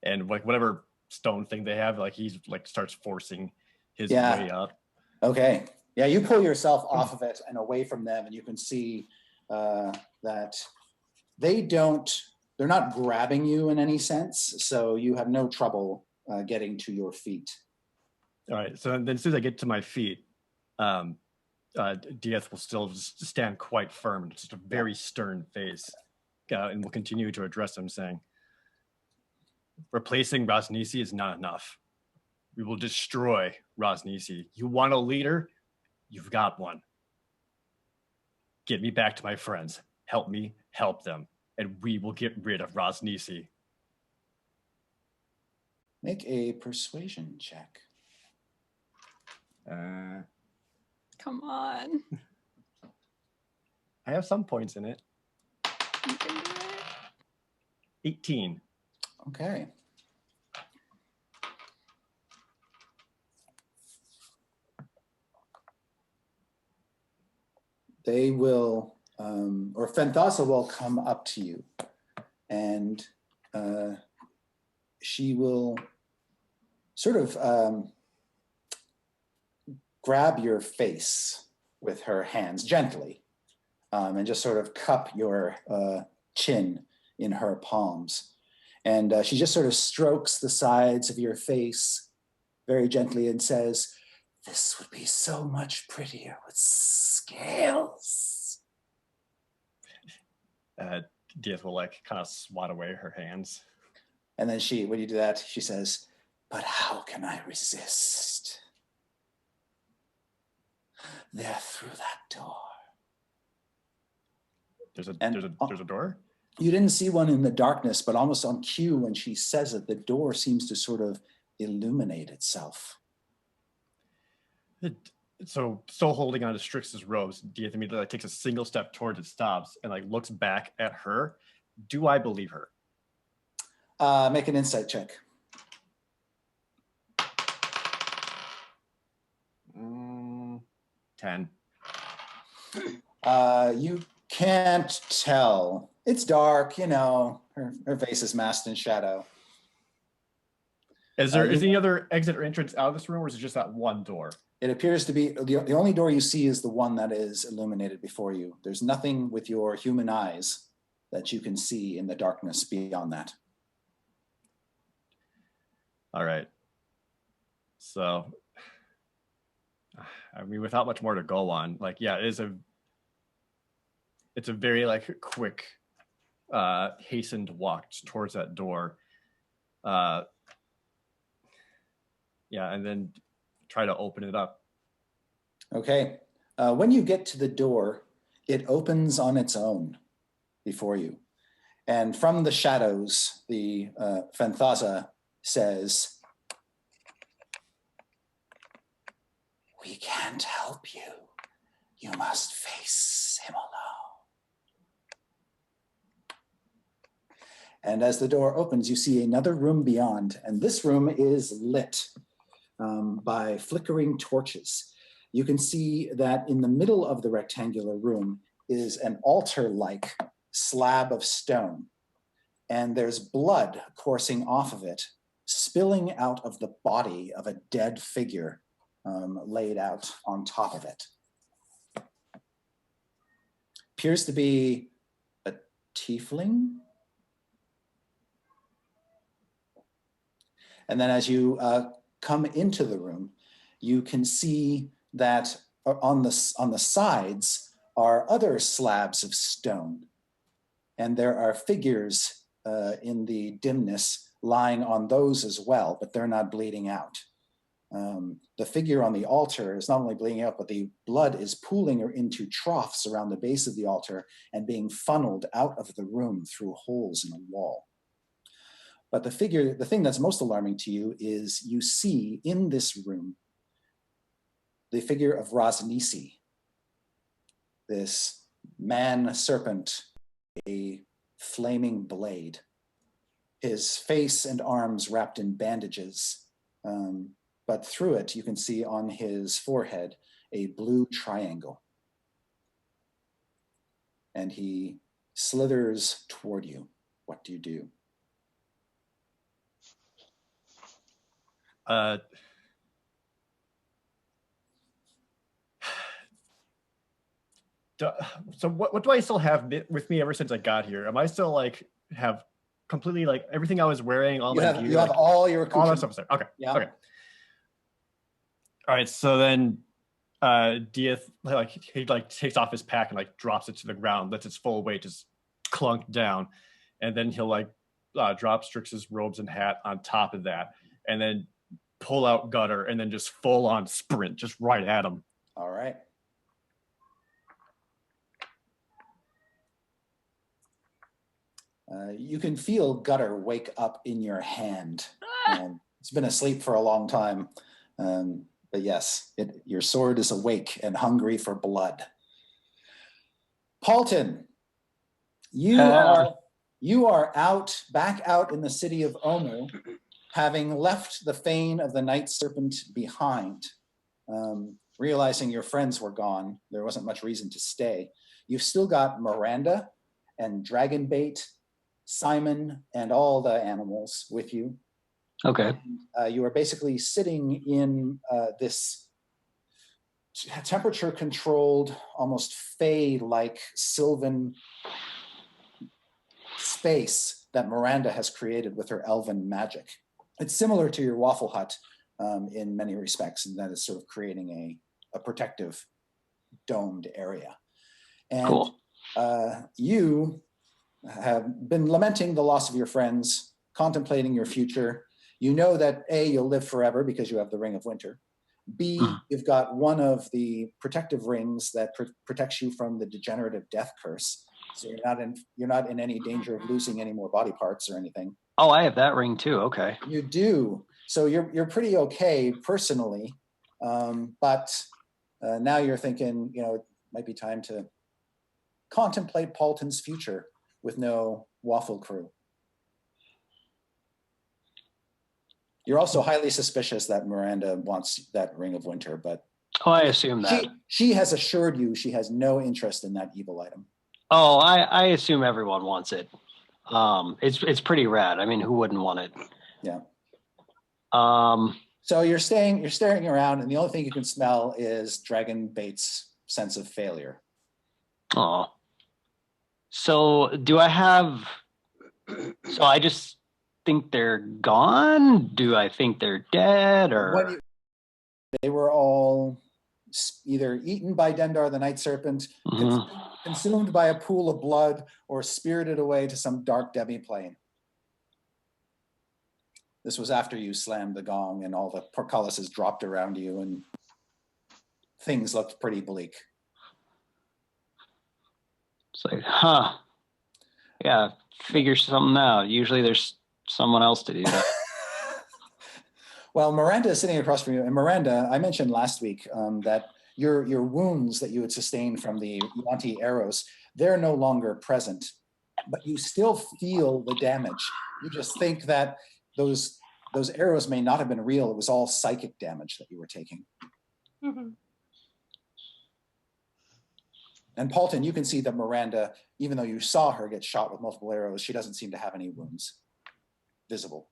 And like whatever stone thing they have, like he's like starts forcing his way up. Okay. Yeah, you pull yourself off of it and away from them, and you can see that they're not grabbing you in any sense, so you have no trouble getting to your feet. All right, so then as soon as I get to my feet, Diaz will still stand quite firm and just a very stern face, and will continue to address him, saying, replacing Rasnisi is not enough. We will destroy Rasnisi. You want a leader? You've got one. Get me back to my friends. Help me, help them. And we will get rid of Rasnisi. Make a persuasion check. Come on. I have some points in it. You can do it. 18. Okay. They will, or Fenthasa will come up to you, and she will sort of grab your face with her hands gently, and just sort of cup your chin in her palms. And she just sort of strokes the sides of your face very gently and says, "This would be so much prettier with scales." Diaz will like kind of swat away her hands. And then when you do that, she says, "But how can I resist? They're through that door." There's a door? You didn't see one in the darkness, but almost on cue when she says it, the door seems to sort of illuminate itself. So still holding on to Strix's robes, Diaz immediately like, takes a single step towards it, stops, and like looks back at her. Do I believe her? Make an insight check. 10. You can't tell. It's dark, you know, her face is masked in shadow. Is there any other exit or entrance out of this room, or is it just that one door? It appears to be, the only door you see is the one that is illuminated before you. There's nothing with your human eyes that you can see in the darkness beyond that. All right. So, I mean, without much more to go on, like, yeah, it's a very like quick hastened walked towards that door. Yeah, and then try to open it up. Okay. When you get to the door, it opens on its own before you. And from the shadows, the Fanthaza says, "We can't help you. You must face him alone." And as the door opens, you see another room beyond, and this room is lit by flickering torches. You can see that in the middle of the rectangular room is an altar-like slab of stone, and there's blood coursing off of it, spilling out of the body of a dead figure laid out on top of it. Appears to be a tiefling. And then as you come into the room, you can see that on the sides are other slabs of stone. And there are figures in the dimness lying on those as well, but they're not bleeding out. The figure on the altar is not only bleeding out, but the blood is pooling into troughs around the base of the altar and being funneled out of the room through holes in a wall. But the thing that's most alarming to you is you see in this room the figure of Rosnisi, this man serpent, a flaming blade, his face and arms wrapped in bandages. But through it, you can see on his forehead a blue triangle. And he slithers toward you. What do you do? So what do I still have with me ever since I got here? Am I still like have completely like everything I was wearing, all my gear? You have all your all that stuff. Okay. Yeah. Okay. All right. So then, Dieth he takes off his pack and like drops it to the ground, lets its full weight just clunk down, and then he'll drop Strix's robes and hat on top of that, and then pull out Gutter, and then just full on sprint just right at him. All right. You can feel Gutter wake up in your hand. It's been asleep for a long time. But yes, your sword is awake and hungry for blood. Paltin, you are back out in the city of Omu, having left the fane of the Night Serpent behind. Realizing your friends were gone, there wasn't much reason to stay. You've still got Miranda and Dragonbait, Simon, and all the animals with you. Okay. You are basically sitting in this temperature-controlled, almost fey-like sylvan space that Miranda has created with her elven magic. It's similar to your waffle hut in many respects, in that it's sort of creating a protective, domed area. And cool. You have been lamenting the loss of your friends, contemplating your future. You know that A, you'll live forever because you have the Ring of Winter. B, you've got one of the protective rings that protects you from the degenerative death curse. So you're not in any danger of losing any more body parts or anything. Oh, I have that ring too. Okay. You do. So you're pretty okay personally, but now you're thinking, it might be time to contemplate Paltin's future with no waffle crew. You're also highly suspicious that Miranda wants that Ring of Winter, but I assume that. She has assured you she has no interest in that evil item. Oh, I assume everyone wants it. It's pretty rad. I mean, who wouldn't want it? Yeah. So you're staring around, and the only thing you can smell is Dragonbait's sense of failure. Oh. So do I have? So I just think they're gone. Do I think they're dead, or they were all either eaten by Dendar the Night Serpent, consumed by a pool of blood, or spirited away to some dark demi-plane. This was after you slammed the gong and all the portcullises dropped around you and things looked pretty bleak. It's like, yeah, figure something out. Usually there's someone else to do that. Well, Miranda is sitting across from you. And Miranda, I mentioned last week that your wounds that you had sustained from the Yuan-Ti arrows, they're no longer present, but you still feel the damage. You just think that those arrows may not have been real. It was all psychic damage that you were taking. Mm-hmm. And Paltin, you can see that Miranda, even though you saw her get shot with multiple arrows, she doesn't seem to have any wounds visible.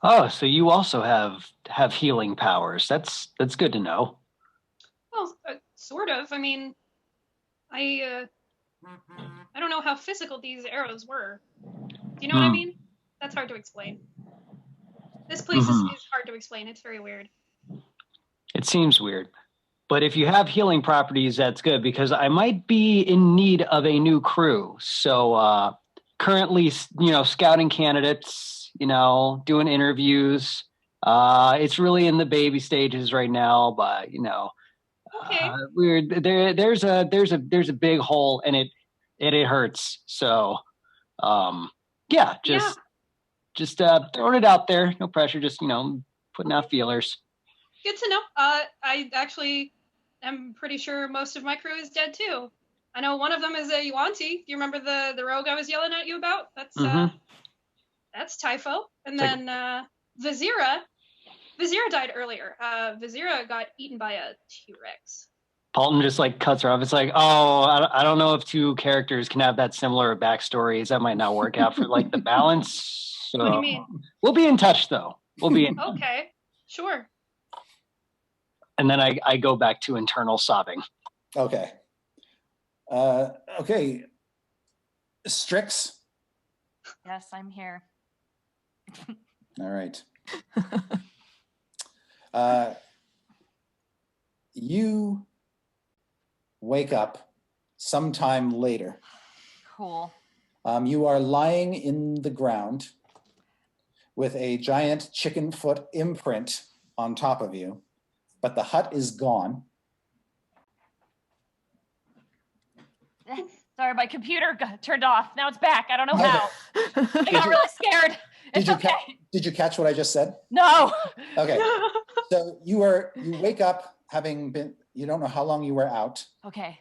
Oh, so you also have healing powers. That's good to know. Well, sort of. I mean, I don't know how physical these arrows were. Do you know what I mean? That's hard to explain. This place is hard to explain. It's very weird. It seems weird. But if you have healing properties, that's good, because I might be in need of a new crew. So currently, scouting candidates, doing interviews. It's really in the baby stages right now, but Okay. there's a big hole and it hurts. So just throwing it out there. No pressure, just putting out feelers. Good to know. I actually am pretty sure most of my crew is dead too. I know one of them is a Yuan-Ti. Do you remember the rogue I was yelling at you about? That's Typho. And then Vizira died earlier. Vizira got eaten by a T-Rex. Paltin just cuts her off. It's like, oh, I don't know if two characters can have that similar backstories. That might not work out for the balance. So What do you mean? We'll be in touch though. We'll be in Okay, sure. And then I go back to internal sobbing. Okay. Okay. Strix. Yes, I'm here. All right. You wake up sometime later. Cool. You are lying in the ground with a giant chicken foot imprint on top of you, but the hut is gone. Sorry, my computer got turned off. Now it's back. I don't know how. I got really scared. It's okay. Did you catch what I just said? No. Okay. So you wake up having been, you don't know how long you were out. Okay.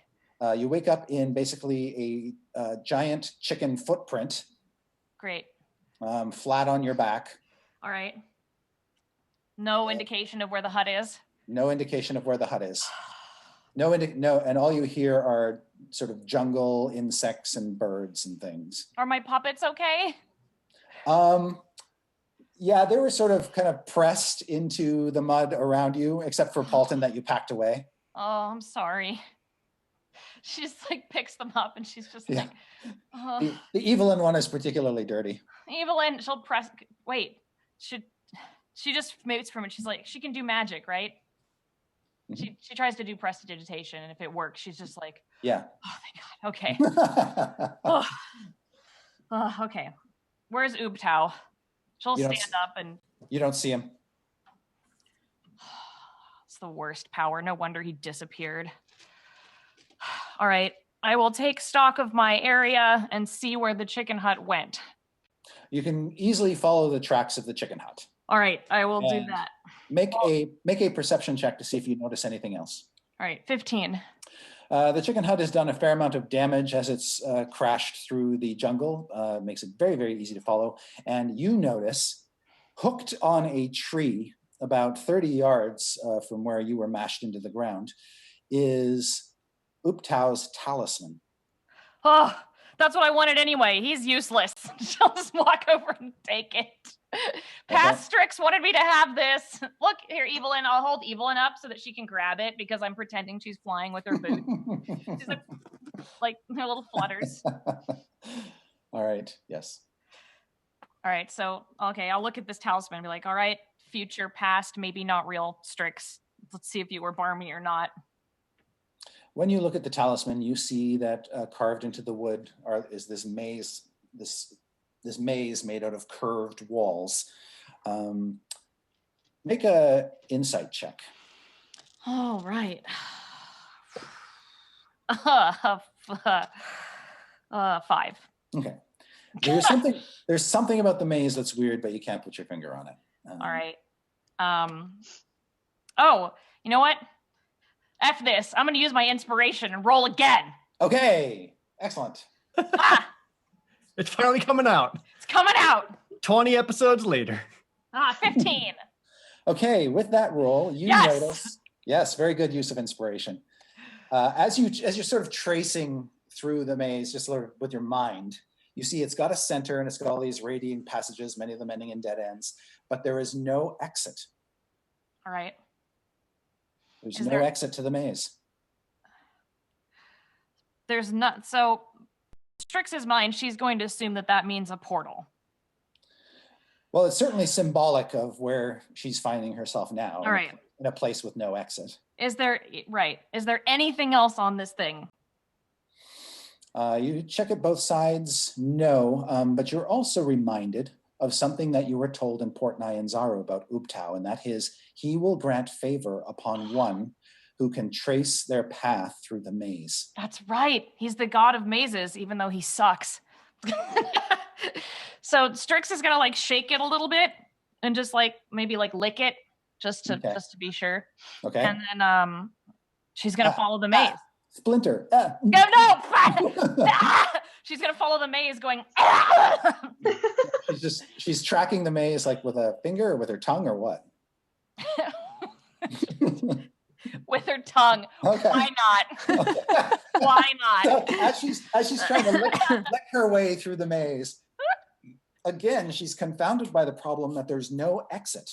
You wake up in basically a giant chicken footprint. Great. Flat on your back. All right. No indication of where the hut is. No indication of where the hut is. No, and all you hear are sort of jungle insects and birds and things. Are my puppets okay? Yeah, they were sort of kind of pressed into the mud around you, except for Paltin that you packed away. Oh, I'm sorry. She just picks them up and she's just The Evelyn one is particularly dirty. Evelyn, she'll press. Wait, she just waits for me. She's like, she can do magic, right? Mm-hmm. She tries to do prestidigitation, and if it works, she's just like, yeah. Oh, thank God. Okay. Okay. Where's Ubtao? She'll stand up and. You don't see him. It's the worst power. No wonder he disappeared. All right. I will take stock of my area and see where the chicken hut went. You can easily follow the tracks of the chicken hut. All right. I will do that. Make a perception check to see if you notice anything else. All right. 15. The chicken hut has done a fair amount of damage as it's crashed through the jungle. Makes it very, very easy to follow. And you notice, hooked on a tree about 30 yards from where you were mashed into the ground, is Ubtao's talisman. Oh, that's what I wanted anyway. He's useless. She'll just walk over and take it. Past Strix wanted me to have this. Look here, Evelyn. I'll hold Evelyn up so that she can grab it because I'm pretending she's flying with her boot. She's like her little flutters. All right. Yes. All right. So, okay, I'll look at this talisman and be like, all right, future, past, maybe not real Strix. Let's see if you were barmy or not. When you look at the talisman, you see that carved into the wood is this maze, this maze made out of curved walls. Make a insight check. All right. 5. Okay. There's something about the maze that's weird, but you can't put your finger on it. All right. Oh, you know what? F this. I'm going to use my inspiration and roll again. Okay. Excellent. It's finally coming out. It's coming out. 20 episodes later. 15. Okay. With that roll, you notice. Yes, very good use of inspiration. As you're sort of tracing through the maze, just sort of with your mind, you see it's got a center and it's got all these radiant passages, many of them ending in dead ends, but there is no exit. All right. There's no exit to the maze. There's not. So, Strix's mind, she's going to assume that means a portal. Well, it's certainly symbolic of where she's finding herself now. All right. In a place with no exit. Is there anything else on this thing? You check it both sides, no, but you're also reminded of something that you were told in Port Nyanzaru about Ubtao, and that is he will grant favor upon one who can trace their path through the maze. That's right. He's the god of mazes, even though he sucks. So Strix is gonna like shake it a little bit and just like maybe like lick it just to be sure. Okay. And then she's gonna follow the maze. Splinter. No. She's gonna follow the maze going. She's tracking the maze like with a finger or with her tongue or what? With her tongue. Okay. Why not? Okay. Why not? So as she's trying to lick her way through the maze, again, she's confounded by the problem that there's no exit.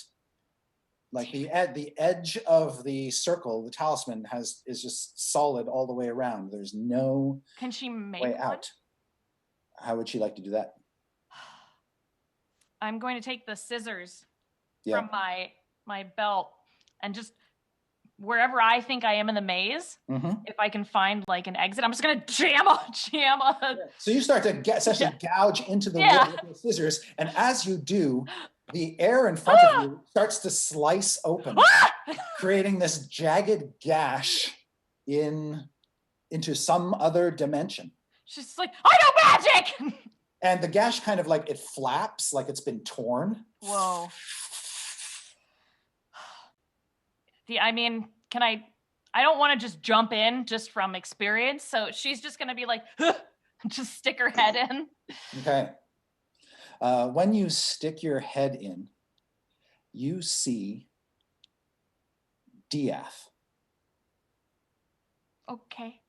Like the edge of the circle, the talisman is just solid all the way around. There's no Can she make way one? out. How would she like to do that? I'm going to take the scissors from my belt and just wherever I think I am in the maze, if I can find like an exit, I'm just gonna jam a. So you start to essentially gouge into the wood with the scissors, and as you do, the air in front of you starts to slice open, creating this jagged gash into some other dimension. She's like, I know magic! And the gash kind of like, it flaps like it's been torn. Whoa. I mean, I don't want to just jump in just from experience, so she's just going to be like, just stick her head in. Okay. When you stick your head in, you see Diath. Okay.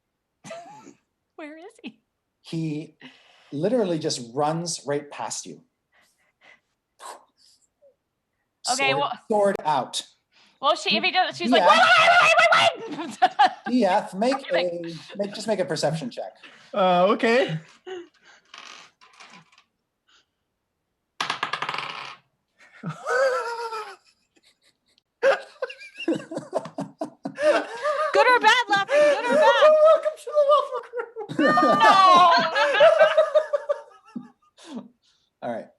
Where is he? He literally just runs right past you. Okay, sword out. Well, if he does, she's like, wait. Diath, make a perception check. Okay. Good or bad, Laughing? Good or bad? Welcome to the Waffle Crew. No. All right.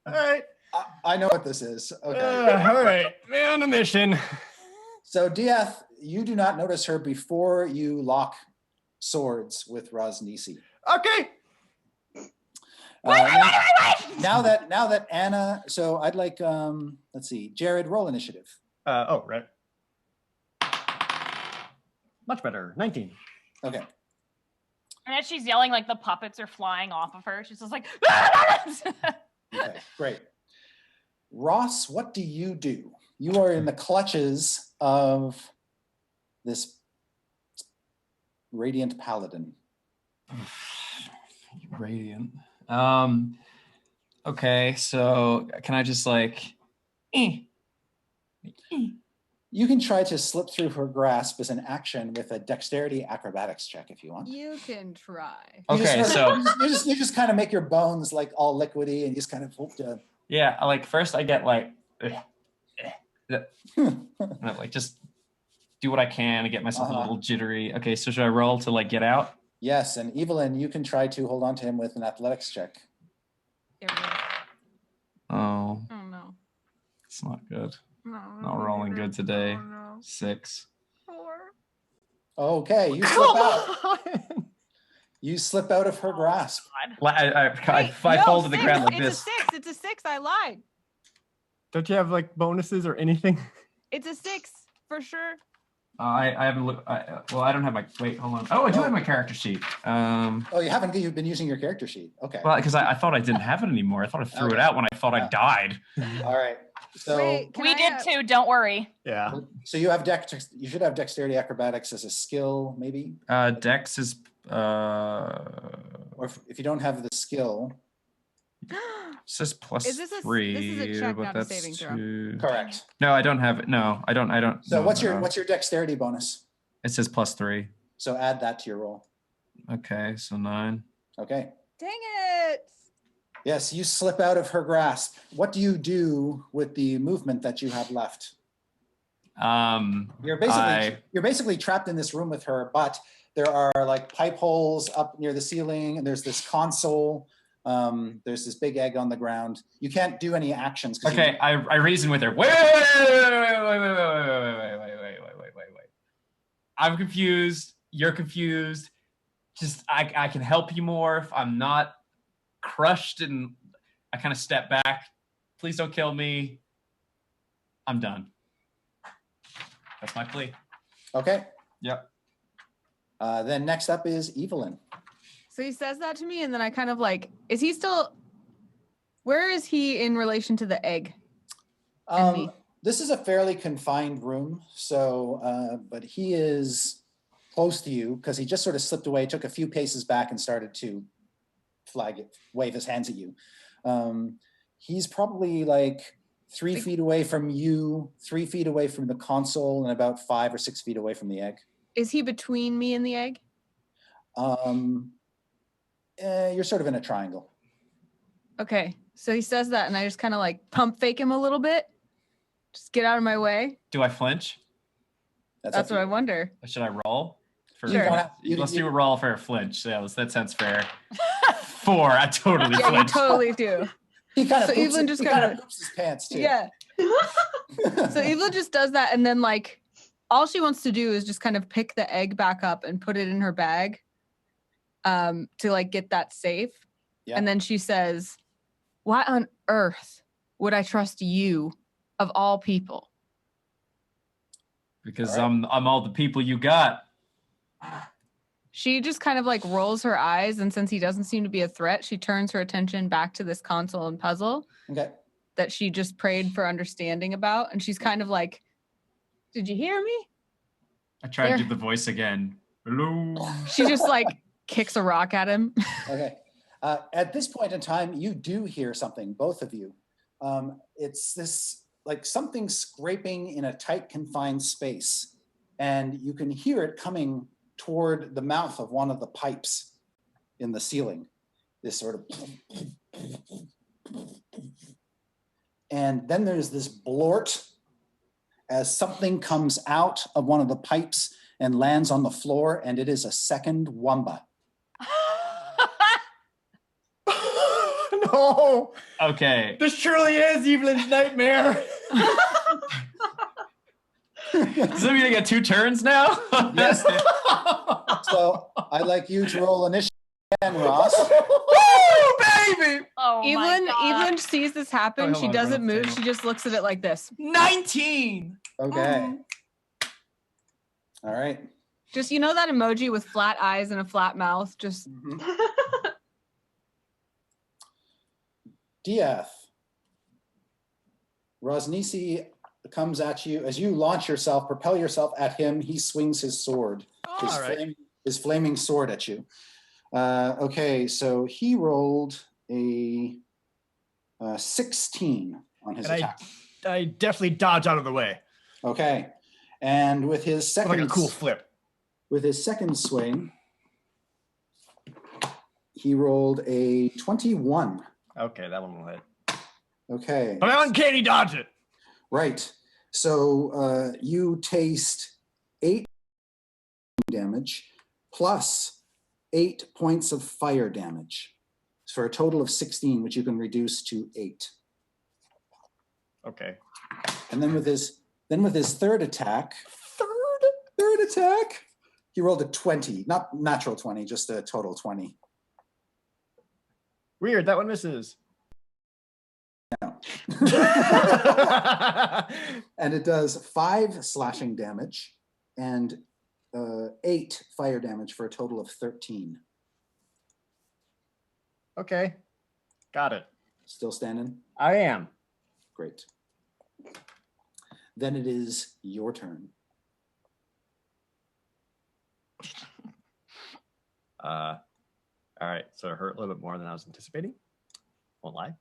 All right. I know what this is. Okay. All right. Man on a mission. So Diath, you do not notice her before you lock swords with Rosnisi. Okay. Wait. Now that Anna, so I'd like let's see, Jared, roll initiative. Right. Much better. 19. Okay. And as she's yelling, like the puppets are flying off of her. She's just like, Okay, great. Ross, what do? You are in the clutches of this radiant paladin. Radiant. Okay, so can I just like You can try to slip through her grasp as an action with a dexterity acrobatics check if you want. You can try. Okay, you just kind of make your bones like all liquidy and you just kind of hope to. Yeah, like first I get like like just do what I can to get myself a little jittery. Okay, so should I roll to like get out? Yes, and Evelyn, you can try to hold on to him with an athletics check. Oh. Oh no. It's not good. No. Not rolling good today. Oh, no. 6. 4. Okay, you slip out. You slip out of her grasp. I fall to the ground like this. It's a 6. I lied. Don't you have like bonuses or anything? It's a 6 for sure. I haven't looked. Well, I don't have my. Wait, hold on. Oh, I do have my character sheet. Oh, you haven't? You've been using your character sheet. Okay. Well, because I thought I didn't have it anymore. I thought I threw it out when I thought I died. All right. So Wait, We did too. Don't worry. Yeah. So you have you should have dexterity acrobatics as a skill, maybe. Dex is. Or if you don't have the skill. It says plus Is this 3. this is a check, but not a that's saving throw. 2. Correct. No, I don't have it. No, I don't. So no, what's no. your dexterity bonus? It says plus 3. So add that to your roll. Okay, so 9. Okay. Dang it. Yes, you slip out of her grasp. What do you do with the movement that you have left? You're basically trapped in this room with her, but there are like pipe holes up near the ceiling, and there's this console. There's this big egg on the ground. You can't do any actions. Okay, I reason with her. Wait. I'm confused. You're confused. Just I can help you more if I'm not crushed, and I kind of step back. Please don't kill me. I'm done. That's my plea. Okay. Yep. Then next up is Evelyn. So he says that to me, and then I kind of like, is he still, where is he in relation to the egg? And me? This is a fairly confined room, so, but he is close to you because he just sort of slipped away, took a few paces back and started to wave his hands at you. He's probably like 3 feet away from you, 3 feet away from the console, and about 5 or 6 feet away from the egg. Is he between me and the egg? You're sort of in a triangle. Okay, so he says that, and I just kind of like pump fake him a little bit. Just get out of my way. Do I flinch? That's what I wonder. Should I roll? Sure. Let's do a roll for a flinch. Yeah, that sounds fair. 4. I totally Yeah, you flinch. totally do. He kind of So Evelyn just kind of poops his pants too. Yeah. So Evelyn just does that, and then like all she wants to do is just kind of pick the egg back up and put it in her bag, to like get that safe. Yeah. And then she says, "Why on earth would I trust you, of all people?" Because I'm all the people you got. She just kind of like rolls her eyes, and since he doesn't seem to be a threat, she turns her attention back to this console and puzzle that she just prayed for understanding about. And she's kind of like, "Did you hear me?" I tried to do the voice again. Hello. She just like kicks a rock at him. Okay. At this point in time, you do hear something, both of you. It's this like something scraping in a tight confined space, and you can hear it coming toward the mouth of one of the pipes in the ceiling. This sort of, and then there's this blort as something comes out of one of the pipes and lands on the floor, and it is a second Wamba. No. Okay. This truly is Evelyn's nightmare. Does that mean I get 2 turns now? Yes. So I'd like you to roll initiative again, Ross. Woo, baby! Oh my God. Evelyn sees this happen. hold She on, doesn't we're on the move. table. She just looks at it like this. 19! Okay. All right. Just, you know that emoji with flat eyes and a flat mouth? Just Dieth. Rosnisi comes at you. As you launch yourself, propel yourself at him, he swings his sword, his flaming sword at you. Okay, so he rolled a 16 on his attack. I definitely dodge out of the way. Okay, and with his second, Like a cool flip. with his second swing, he rolled a 21. Okay, that one will hit. Okay. But I uncanny dodge it. Right. So you taste 8 damage plus 8 points of fire damage for a total of 16, which you can reduce to 8. Okay. And then with his third attack, he rolled a 20, not natural 20, just a total 20. Weird, that one misses. No. And it does 5 slashing damage and 8 fire damage for a total of 13. Okay, got it. Still standing? I am. Great. Then it is your turn. All right, so it hurt a little bit more than I was anticipating. Won't lie.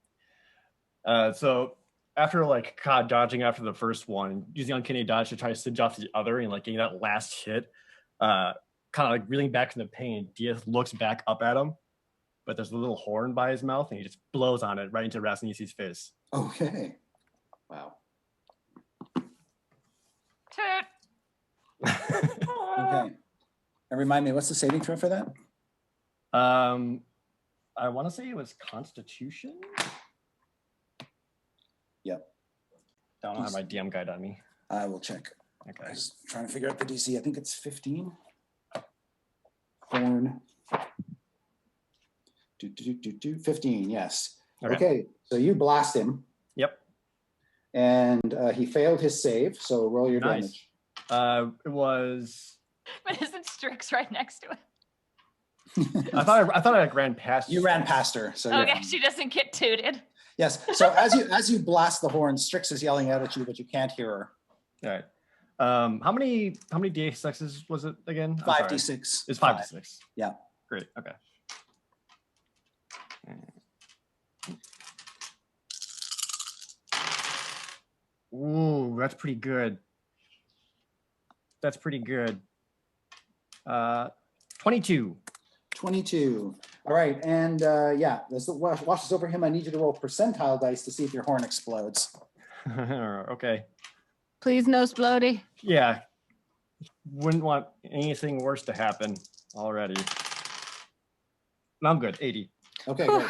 So after like dodging after the first one, using uncanny dodge to try to singe off the other and like getting that last hit, kind of like reeling back from the pain, Diaz looks back up at him, but there's a little horn by his mouth and he just blows on it right into Rasnisi's face. Okay. Wow. Okay. And remind me, what's the saving throw for that? I want to say it was Constitution. Yep. I don't have my DM guide on me. I will check. Okay. I was trying to figure out the DC. I think it's 15. Horn. 15, yes. Okay, so you blast him. Yep. And he failed his save, so roll your damage. It was... But isn't Strix right next to it? I thought I ran past you. Ran past her, so okay, she doesn't get tooted. Yes. So as you blast the horn, Strix is yelling out at you, but you can't hear her. All right. How many D6s was it again? 5d6. It's 5d6. Yeah. Great. Okay. Ooh, that's pretty good. That's pretty good. 22. 22. All right, and yeah, as the washes over him, I need you to roll percentile dice to see if your horn explodes. Okay. Please no splody. Yeah. Wouldn't want anything worse to happen already. No, I'm good. 80. Okay, great.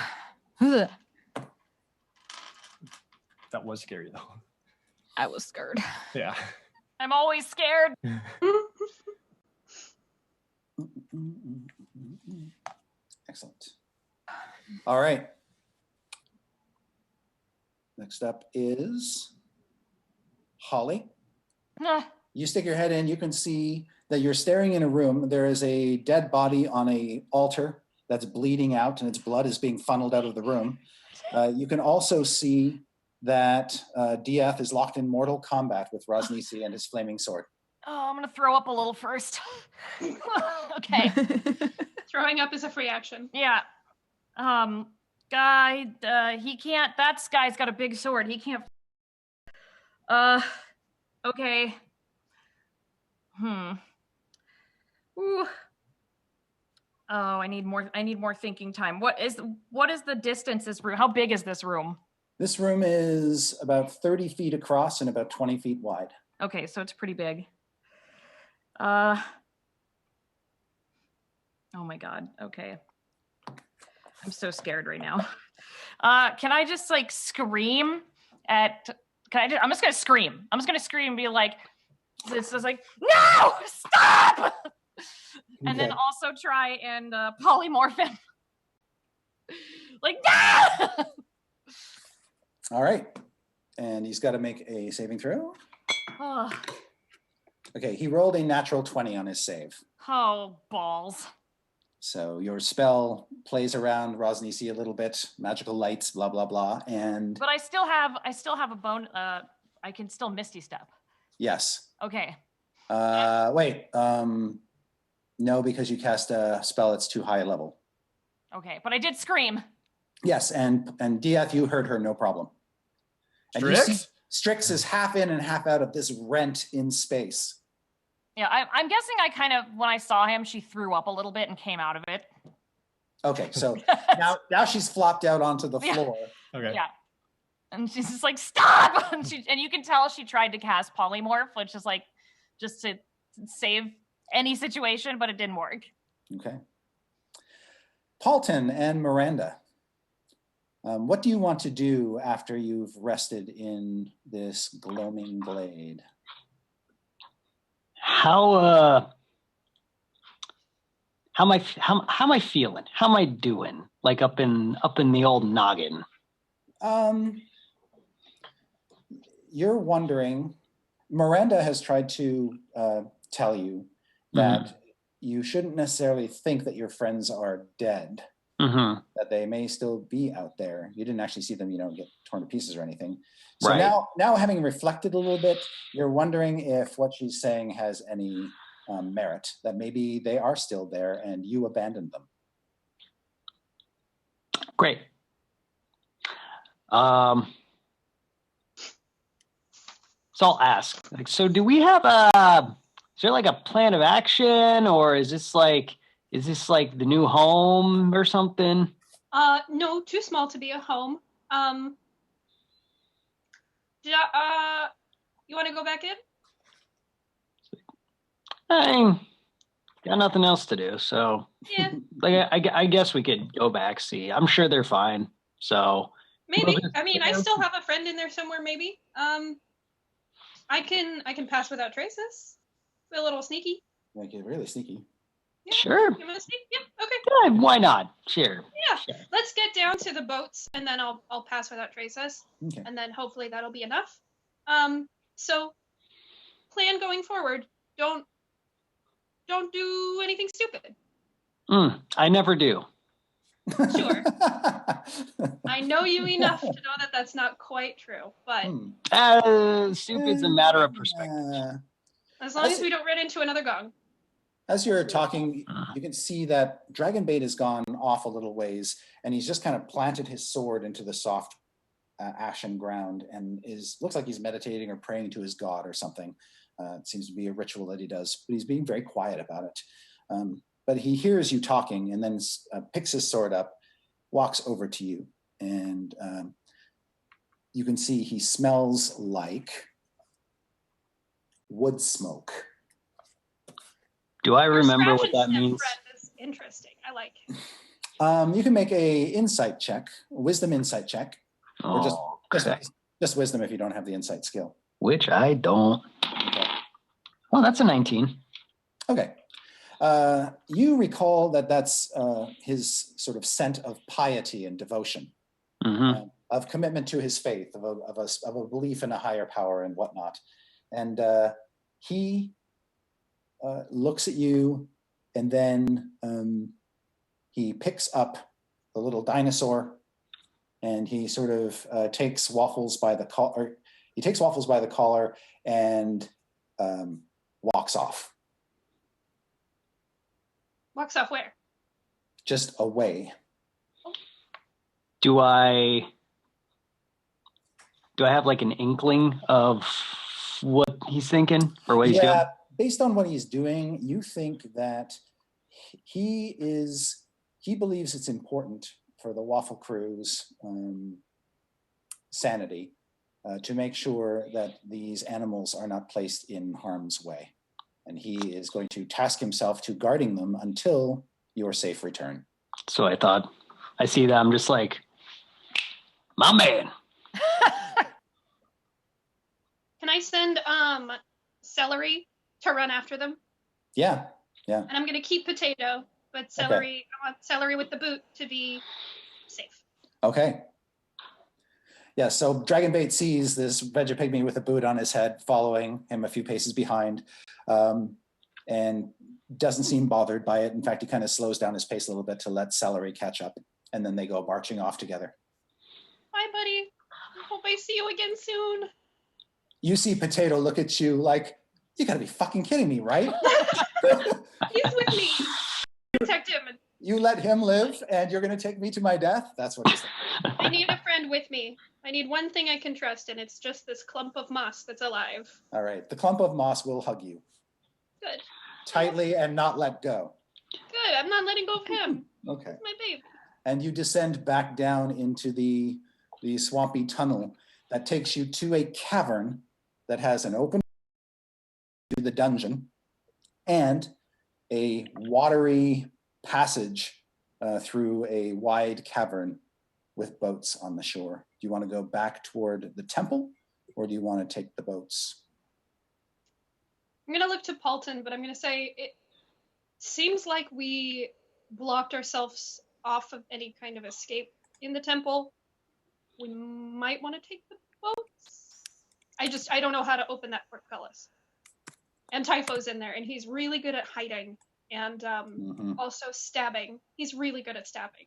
That was scary though. I was scared. Yeah. I'm always scared. Excellent. All right. Next up is Holly. You stick your head in, you can see that you're staring in a room. There is a dead body on an altar that's bleeding out and its blood is being funneled out of the room. You can also see that Diath is locked in mortal combat with Rasnisi and his flaming sword. Oh, I'm gonna throw up a little first. Okay. Throwing up is a free action. Yeah. Guy, he can't, that guy's got a big sword. He can't. Okay. Ooh. Oh, I need more thinking time. What is the distance this room? How big is this room? This room is about 30 feet across and about 20 feet wide. Okay, so it's pretty big. Oh my God. Okay. I'm so scared right now. Can I just like scream at, I'm just gonna scream. I'm just gonna scream and be like, this is like, no, stop! And then also try and polymorph him. Like, no! All right. And he's got to make a saving throw. Oh. Okay, he rolled a natural 20 on his save. Oh, balls. So your spell plays around Rasnisi a little bit, magical lights, blah, blah, blah. And but I still have a bone, I can still Misty Step. yes. Okay. Wait, no, because you cast a spell that's too high a level. Okay, but I did scream. Yes, and Diath, you heard her, no problem. And Strix? you see Strix is half in and half out of this rent in space. Yeah, I'm guessing I kind of, when I saw him, she threw up a little bit and came out of it. Okay, so now she's flopped out onto the floor. Okay. Yeah. And she's just like, stop! And you can tell she tried to cast polymorph, which is like, just to save any situation, but it didn't work. Okay. Paltin and Miranda, what do you want to do after you've rested in this gloaming glade? How am I feeling? How am I doing? Like up in the old noggin. You're wondering. Miranda has tried to tell you that you shouldn't necessarily think that your friends are dead. That they may still be out there. You didn't actually see them, get torn to pieces or anything. So Right. now having reflected a little bit, you're wondering if what she's saying has any merit, that maybe they are still there and you abandoned them. Great. So I'll ask, so do we have is there like a plan of action, or is this like the new home or something? No, too small to be a home. You want to go back in? I got nothing else to do, so Yeah. I guess we could go back, see. I'm sure they're fine. So maybe. I mean, I still have a friend in there somewhere. Maybe. I can pass without traces. A little sneaky. Make it really sneaky. Yeah. Sure. You want to sneak? Yeah. Okay. Yeah, why not? Sure. Yeah. Sure. Let's get down to the boats, and then I'll pass without traces, Okay. and then hopefully that'll be enough. So plan going forward. Don't do anything stupid. I never do. Sure. I know you enough to know that that's not quite true, but Stupid's a matter of perspective. as long as we don't run into another gong. As you're talking, you can see that Dragonbait has gone off a little ways, and he's just kind of planted his sword into the soft ashen ground, and looks like he's meditating or praying to his god or something. It seems to be a ritual that he does, but he's being very quiet about it. But he hears you talking, and then picks his sword up, walks over to you, and you can see he smells like wood smoke. Do I remember Your what that means? friend is interesting. I like it. You can make a insight check, a wisdom insight check, or just wisdom if you don't have the insight skill. Which I don't. Okay. Well, that's a 19. Okay. You recall that that's his sort of scent of piety and devotion, of commitment to his faith, of a belief in a higher power and whatnot. And he looks at you, and then he picks up the little dinosaur, and he sort of takes Waffles by the collar. He takes Waffles by the collar and walks off. Walks off where? Just away. Do I have like an inkling of what he's thinking or what he's doing? Based on what he's doing, you think that he believes it's important for the Waffle Crew's sanity to make sure that these animals are not placed in harm's way. And he is going to task himself to guarding them until your safe return. So I thought, I see that, I'm just like, my man. Can I send Celery to run after them? Yeah. And I'm going to keep Potato, but Celery, I want Celery with the boot to be safe. Okay. Yeah, so Dragonbait sees this Vegapygmy with a boot on his head following him a few paces behind, and doesn't seem bothered by it. In fact, he kind of slows down his pace a little bit to let Celery catch up, and then they go marching off together. Bye, buddy. I hope I see you again soon. You see Potato look at you like, you gotta be fucking kidding me, right? He's with me. Protect him. You let him live, and you're gonna take me to my death? That's what he's saying. I need a friend with me. I need one thing I can trust, and it's just this clump of moss that's alive. All right, the clump of moss will hug you. Good. Tightly and not let go. Good. I'm not letting go of him. Okay. He's my babe. And you descend back down into the swampy tunnel that takes you to a cavern that has an open to the dungeon. and a watery passage through a wide cavern with boats on the shore. Do you want to go back toward the temple, or do you want to take the boats? I'm going to look to Paltin, but I'm going to say it seems like we blocked ourselves off of any kind of escape in the temple. We might want to take the boats. I don't know how to open that portcullis. And Typho's in there, and he's really good at hiding and also stabbing. He's really good at stabbing.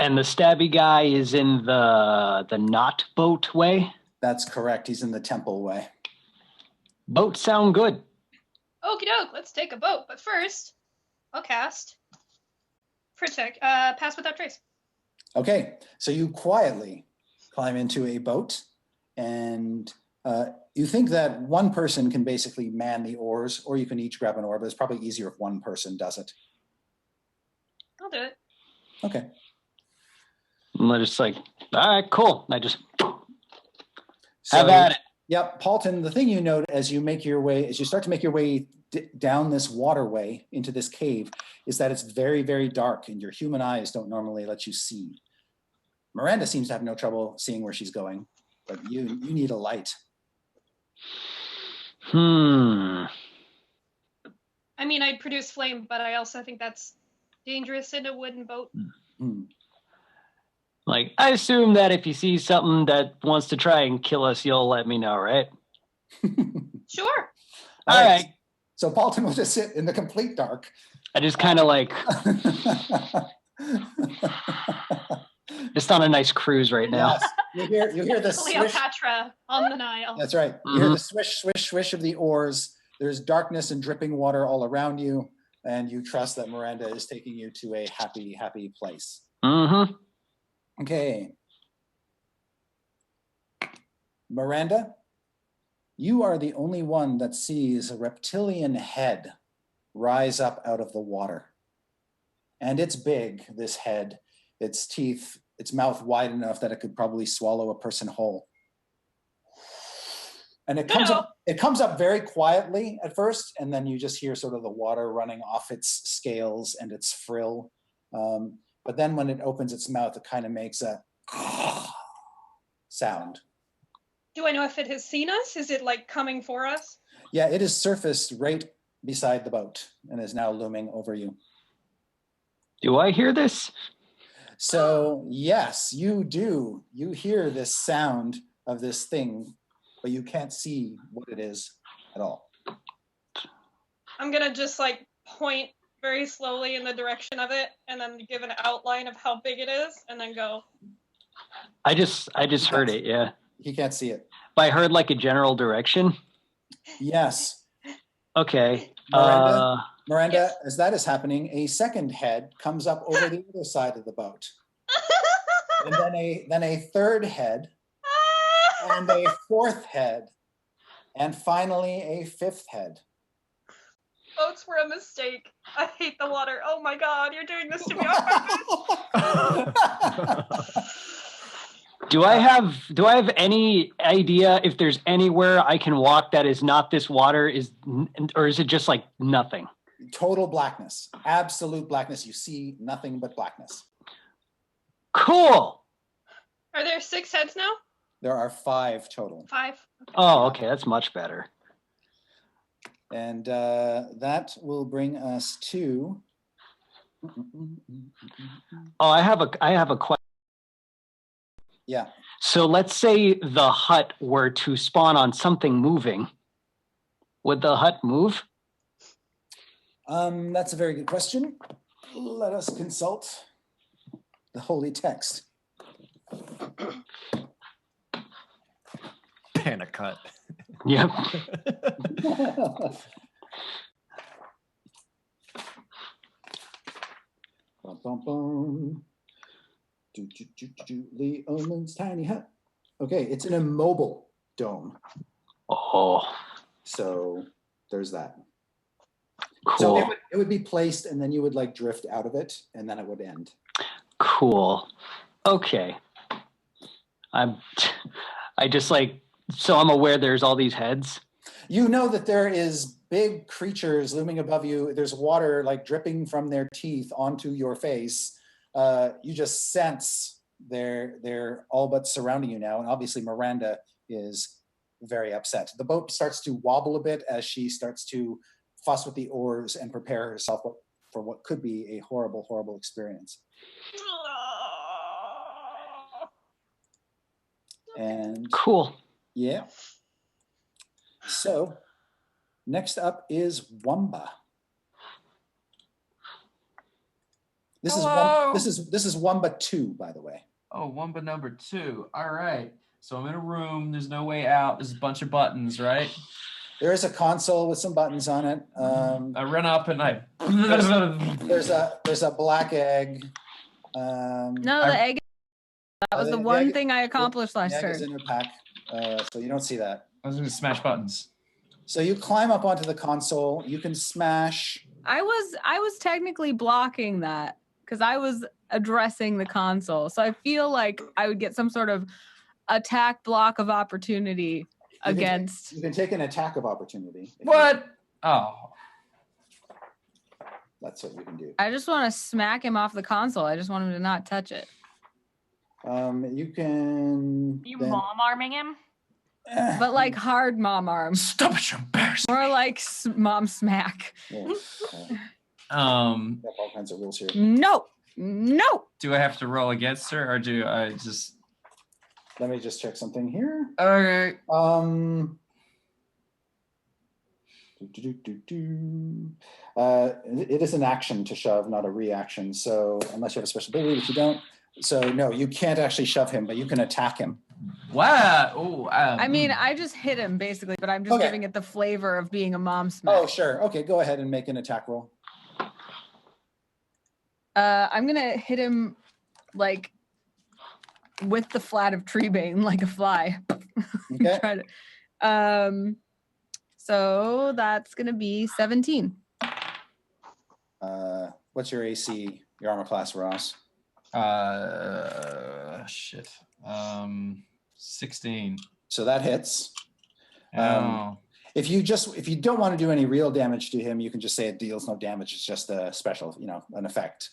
And the stabby guy is in the not boat way? That's correct. He's in the temple way. Boats sound good. Okie doke, let's take a boat. But first, I'll cast Protect, Pass Without Trace. Okay, so you quietly climb into a boat, and you think that one person can basically man the oars, or you can each grab an oar, but it's probably easier if one person does it. I'll do it. Okay. And they're just like, all right, cool. I just So, have at it. Yep, Paltin, the thing you note as you start to make your way down this waterway into this cave is that it's very, very dark, and your human eyes don't normally let you see. Miranda seems to have no trouble seeing where she's going, but you need a light. I mean, I'd produce flame, but I also think that's dangerous in a wooden boat. Like, I assume that if you see something that wants to try and kill us, you'll let me know, right? Sure. All right. So Paltin will just sit in the complete dark. I just kind of like, just on a nice cruise right now. Yes. You hear the swish. Cleopatra on the Nile. That's right. You hear the swish, swish, swish of the oars. There's darkness and dripping water all around you, and you trust that Miranda is taking you to a happy, happy place. Okay. Miranda, you are the only one that sees a reptilian head rise up out of the water. And it's big, this head, its teeth, its mouth wide enough that it could probably swallow a person whole. And it comes up very quietly at first, and then you just hear sort of the water running off its scales and its frill. But then when it opens its mouth, it kind of makes a sound. Do I know if it has seen us? Is it like coming for us? Yeah, it is surfaced right beside the boat and is now looming over you. Do I hear this? So yes, you do. You hear this sound of this thing, but you can't see what it is at all. I'm gonna just like point very slowly in the direction of it, and then give an outline of how big it is, and then go. I just heard it, yeah. He can't see it. But I heard like a general direction. Yes. Okay. Miranda, Yes. as that is happening, a second head comes up over the other side of the boat. And then a third head, and a fourth head, and finally a fifth head. Boats were a mistake. I hate the water. Oh my god, you're doing this to me on purpose. Do I have any idea if there's anywhere I can walk that is not this water, or is it just like nothing? Total blackness, absolute blackness. You see nothing but blackness. Cool. Are there 6 heads now? There are 5 total. 5. Oh, okay, that's much better. And that will bring us to. Oh, I have a question. Yeah. So let's say the hut were to spawn on something moving. Would the hut move? That's a very good question. Let us consult the holy text. Panic cut. Yep. Bum, bum, bum. Lee Omen's tiny hut. Okay, it's an immobile dome. Oh, So there's that. cool. So it would be placed, and then you would like drift out of it, and then it would end. Cool. Okay. I just like, so I'm aware there's all these heads. You know that there is big creatures looming above you. There's water like dripping from their teeth onto your face. You just sense they're all but surrounding you now. And obviously Miranda is very upset. The boat starts to wobble a bit as she starts to fuss with the oars and prepare herself for what could be a horrible, horrible experience. And Cool. yeah. So next up is Wamba. This is Wamba 2, by the way. Oh, Wamba number 2. All right. So I'm in a room. There's no way out. There's a bunch of buttons, right? There is a console with some buttons on it. I run up and I. There's a black egg. No, the egg. That was the one thing I accomplished last turn. The egg is turn. in her pack, so you don't see that. I was going to smash buttons. So you climb up onto the console. You can smash. I was technically blocking that because I was addressing the console. So I feel like I would get some sort of attack block of opportunity against. You can take an attack of opportunity. What? Oh. That's what you can do. I just want to smack him off the console. I just want him to not touch it. You can. You mom arming him? But like hard mom arm. Stop it, you're embarrassing. More like mom smack. Yeah, got all kinds of rules here. No. Do I have to roll against her, or do I just? Let me just check something here. Okay. It is an action to shove, not a reaction. So unless you have a special ability, which you don't. So no, you can't actually shove him, but you can attack him. Wow. Ooh, I mean, I just hit him basically, but I'm just giving it the flavor of being a mom smack. Oh, sure. Okay, go ahead and make an attack roll. I'm gonna hit him like with the flat of Treebane, like a fly. Okay. Try to, so that's gonna be 17. What's your AC? Your armor class, Ross? Shit. 16. So that hits. Oh. If you don't want to do any real damage to him, you can just say it deals no damage. It's just a special, an effect.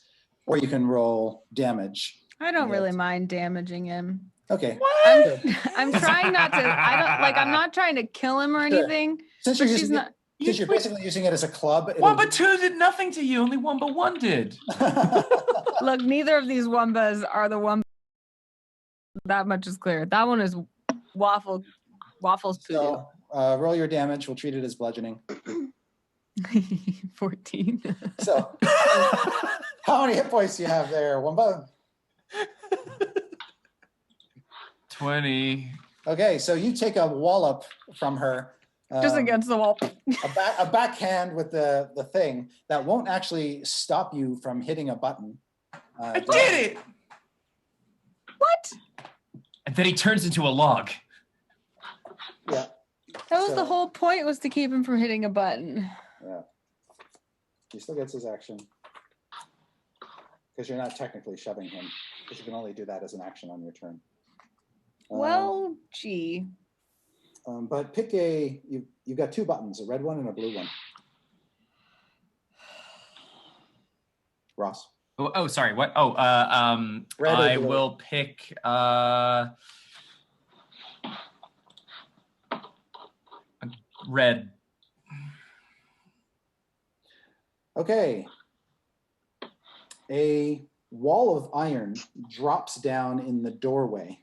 Or you can roll damage. I don't really mind damaging him. Okay. I'm trying not to. I'm not trying to kill him or anything. Since you're basically using it as a club. Wamba 2 did nothing to you. Only Wamba 1 did. Look, neither of these Wambas are the Wamba. That much is clear. That one is waffles poodle. So, roll your damage. We'll treat it as bludgeoning. 14. So, how many hit points do you have there, Wamba? 20. Okay, so you take a wallop from her. Just against the wall. a backhand with the thing that won't actually stop you from hitting a button. I did it! What? And then he turns into a log. Yeah. That was the whole point, was to keep him from hitting a button. Yeah. He still gets his action. Because you're not technically shoving him. Because you can only do that as an action on your turn. Well, gee. But pick you've got 2 buttons, a red one and a blue one. Ross. Oh, sorry. What? Oh, Red I will pick red. Okay. A wall of iron drops down in the doorway,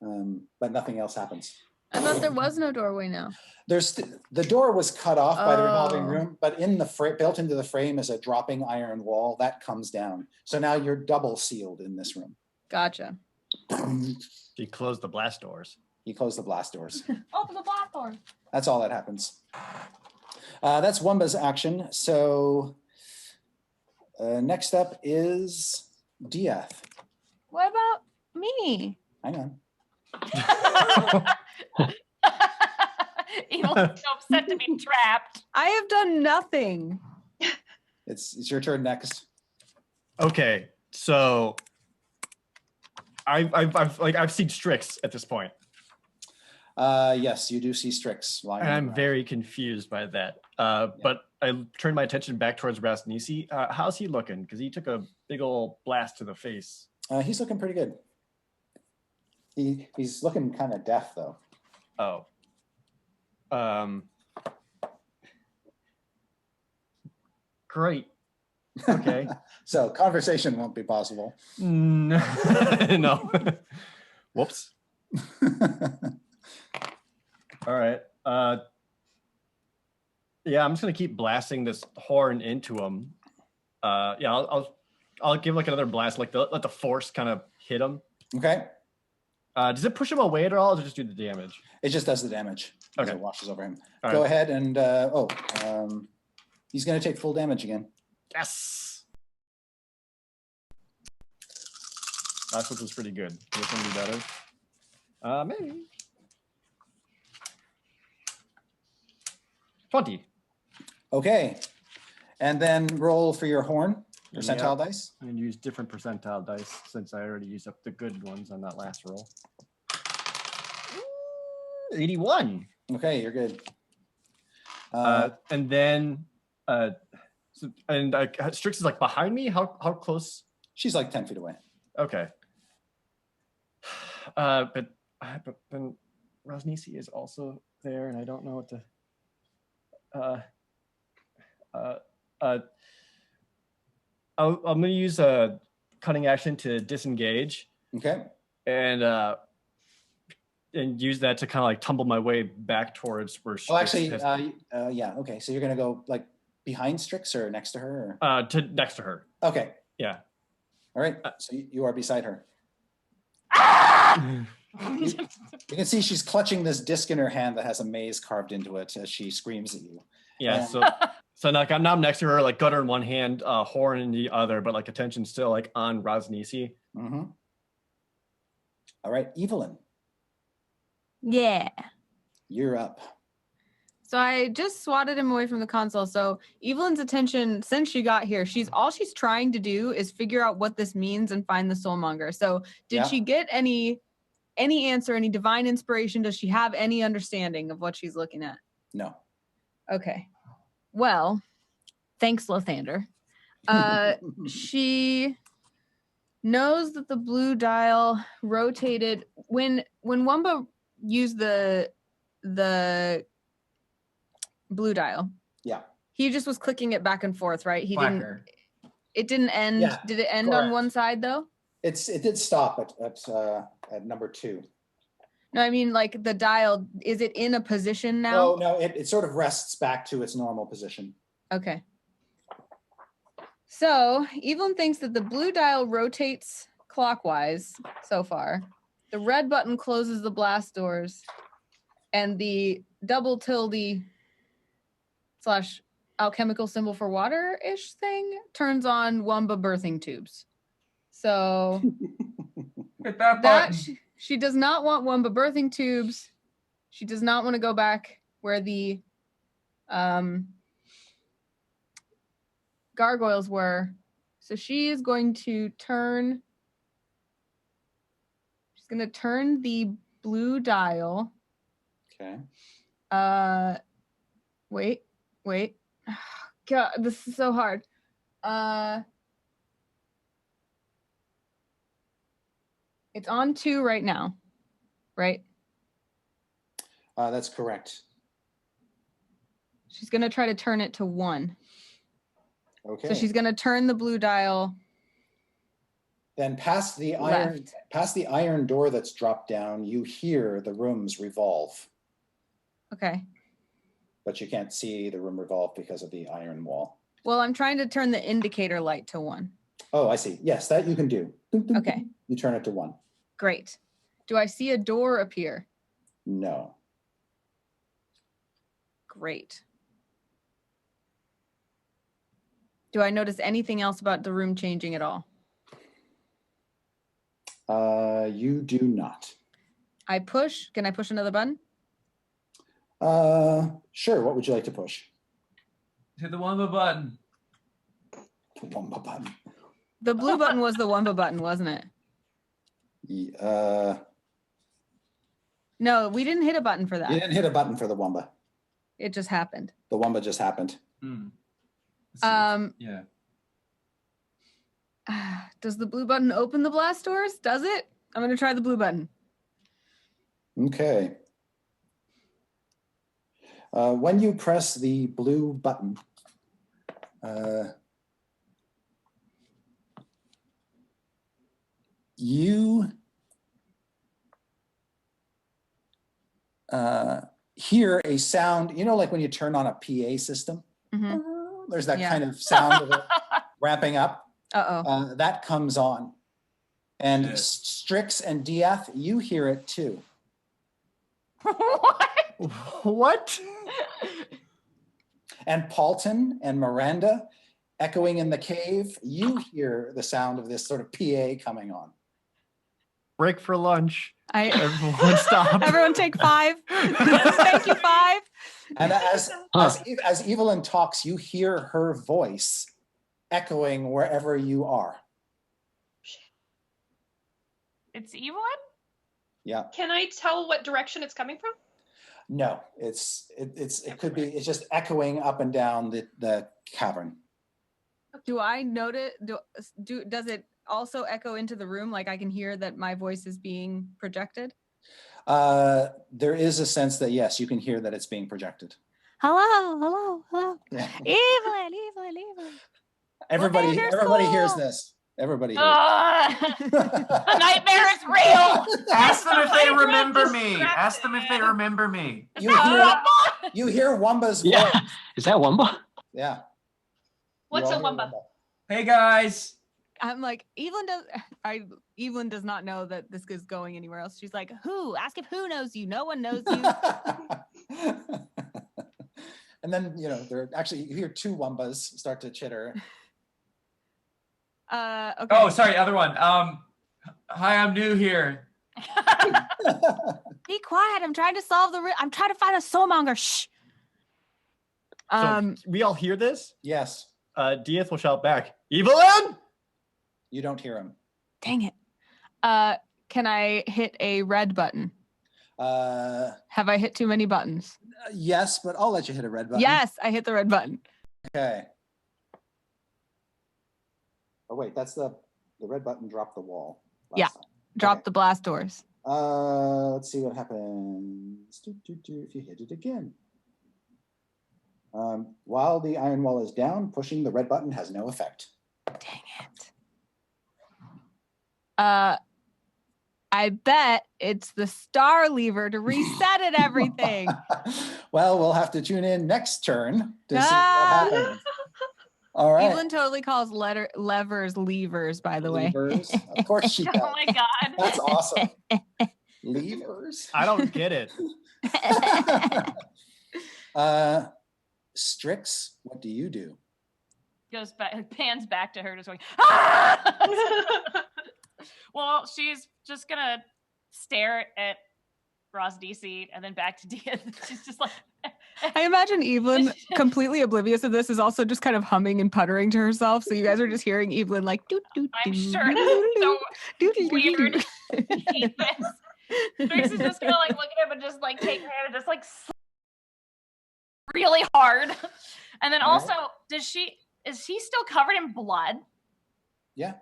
but nothing else happens. I thought there was no doorway now. The door was cut off by the revolving room, but built into the frame is a dropping iron wall that comes down. So now you're double sealed in this room. Gotcha. He closed the blast doors. You close the blast doors. Open the blast door. That's all that happens. That's Wumba's action. So next up is Diath. What about me? Hang on. Evil's so upset to be trapped. I have done nothing. It's your turn next. Okay, so I've seen Strix at this point. Yes, you do see Strix lying. And I'm around. very confused by that. But I turned my attention back towards Rasnisi. How's he looking? Because he took a big old blast to the face. He's looking pretty good. He's looking kind of deaf though. Oh. Great. Okay. So conversation won't be possible. No. Whoops. All right. Yeah, I'm just gonna keep blasting this horn into him. Yeah, I'll give like another blast, like let the force kind of hit him. Okay. Does it push him away at all, or does it just do the damage? It just does the damage as Okay. it washes over him. All Go right. ahead and he's going to take full damage again. Yes. Last one was pretty good. This one be better. Maybe 20. Okay, and then roll for your horn percentile dice. I'm gonna use different percentile dice since I already used up the good ones on that last roll. 81. Okay, you're good. And then, Strix is like behind me. How close? She's like 10 feet away. Okay. But then Rasnisi is also there, and I don't know what to. I'm gonna use a cunning action to disengage. Okay. And use that to kind of like tumble my way back towards where. Oh, actually, yeah. Okay, so you're gonna go like behind Strix or next to her? Or? Next to her. Okay. Yeah. All right. So you are beside her. You can see she's clutching this disc in her hand that has a maze carved into it as she screams at you. Yeah. And, So now I'm next to her, like gutter in one hand, horn in the other, but like attention still like on Rasnisi. Mm-hmm. All right, Evelyn. Yeah. You're up. So I just swatted him away from the console. So Evelyn's attention, since she got here, she's trying to do is figure out what this means and find the soulmonger. So did she get any answer, any divine inspiration? Does she have any understanding of what she's looking at? No. Okay. Well, thanks, Lothander. She knows that the blue dial rotated when Wamba used the blue dial. Yeah. He just was clicking it back and forth, right? Blacker. It didn't end. Yeah, did it end correct. on one side though? It did stop at number 2. No, I mean like the dial, is it in a position now? No, it sort of rests back to its normal position. Okay. So Evelyn thinks that the blue dial rotates clockwise so far. The red button closes the blast doors, and the double tilde / alchemical symbol for water-ish thing turns on Wamba birthing tubes. So Hit that button. she does not want Wamba birthing tubes. She does not want to go back where the gargoyles were. So she is going to turn. She's going to turn the blue dial. Okay. Wait. God, this is so hard. It's on 2 right now, right? That's correct. She's going to try to turn it to 1. Okay. So she's going to turn the blue dial. Then past the iron door that's dropped down, you hear the rooms revolve. Okay. But you can't see the room revolve because of the iron wall. Well, I'm trying to turn the indicator light to 1. Oh, I see. Yes, that you can do. Okay. You turn it to 1. Great. Do I see a door appear? No. Great. Do I notice anything else about the room changing at all? You do not. I push. Can I push another button? Sure. What would you like to push? Hit the Wamba button. The Wamba button. The blue button was the Wamba button, wasn't it? You No, we didn't hit a button for that. didn't hit a button for the Wamba. It just happened. The Wamba just happened. Yeah. Does the blue button open the blast doors? Does it? I'm going to try the blue button. Okay. When you press the blue button, you hear a sound, you know, like when you turn on a PA system, there's that kind of sound of it ramping up. That comes on. And Strix and Diath, you hear it too. What? And Paltin and Miranda, echoing in the cave, you hear the sound of this sort of PA coming on. Break for lunch. Everyone stop. Everyone take 5. Thank you, 5. And as Evelyn talks, you hear her voice echoing wherever you are. It's Evelyn? Yeah. Can I tell what direction it's coming from? No, it could be, it's just echoing up and down the cavern. Do I notice, does it also echo into the room? Like I can hear that my voice is being projected? There is a sense that, yes, you can hear that it's being projected. Hello. Yeah. Evelyn. Everybody hears this. Everybody hears The nightmare is real. Ask them if they remember me. Ask them if they remember me. You hear Wamba's voice. Is that Wamba? Yeah. What's a Wamba? Hey guys. I'm like, Evelyn does not know that this is going anywhere else. She's like, who? Ask if who knows you. No one knows you. And then, you hear 2 Wambas start to chitter. Okay. Oh, sorry, other one. Hi, I'm new here. Be quiet. I'm trying to solve I'm trying to find a soulmonger. Shh. So we all hear this? Yes. Diath will shout back, Evelyn! You don't hear him. Dang it. Can I hit a red button? Have I hit too many buttons? Yes, but I'll let you hit a red button. Yes, I hit the red button. Okay. Oh wait, that's the red button dropped the wall. Yeah, drop the blast doors. Let's see what happens. If you hit it again. While the iron wall is down, pushing the red button has no effect. Dang it. I bet it's the star lever to reset it everything. Well, we'll have to tune in next turn to see what happens. All right. Evelyn totally calls levers levers, by the way. Levers. Of course she does. Oh my god. That's awesome. Levers? I don't get it. Strix, what do you do? Goes back, pans back to her, just going, ah! Well, she's just gonna stare at Ross DC and then back to Dia. She's just like, I imagine Evelyn, completely oblivious of this, is also just kind of humming and puttering to herself. So you guys are just hearing Evelyn like, doo, doo, I'm doo, sure doo, this is so doo, weird. I hate this. Strix is just gonna like look at him and just like take her hand and just like really hard. And then also, is she still covered in blood? Yeah.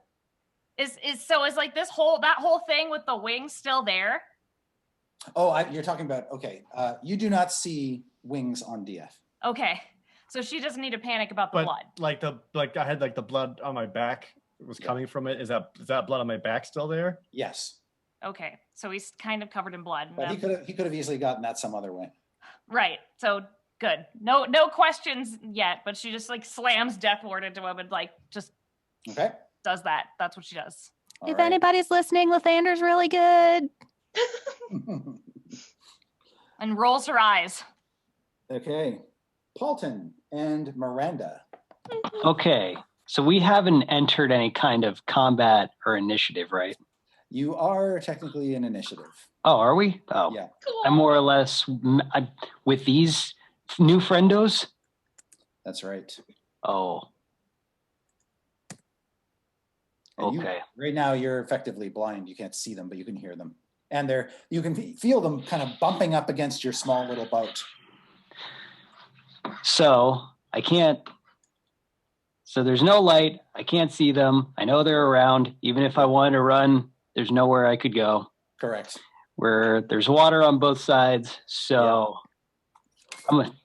Is like that whole thing with the wings still there? Oh, you're talking about, okay. You do not see wings on DF. Okay. So she doesn't need to panic about the blood. Like I had like the blood on my back was coming from it. Is that blood on my back still there? Yes. Okay. So he's kind of covered in blood. But he could have easily gotten that some other way. Right. So good. No questions yet, but she just like slams Death Ward into him and like just does that. That's what she does. If anybody's listening, Lathander's really good. And rolls her eyes. Okay. Paltin and Miranda. Okay. So we haven't entered any kind of combat or initiative, right? You are technically in initiative. Oh, are we? Oh, yeah. Cool. I'm more or less with these new friendos. That's right. Oh. And okay. Right now, you're effectively blind. You can't see them, but you can hear them. And you can feel them kind of bumping up against your small little boat. So I can't. So there's no light. I can't see them. I know they're around. Even if I wanted to run, there's nowhere I could go. Correct. Where there's water on both sides. So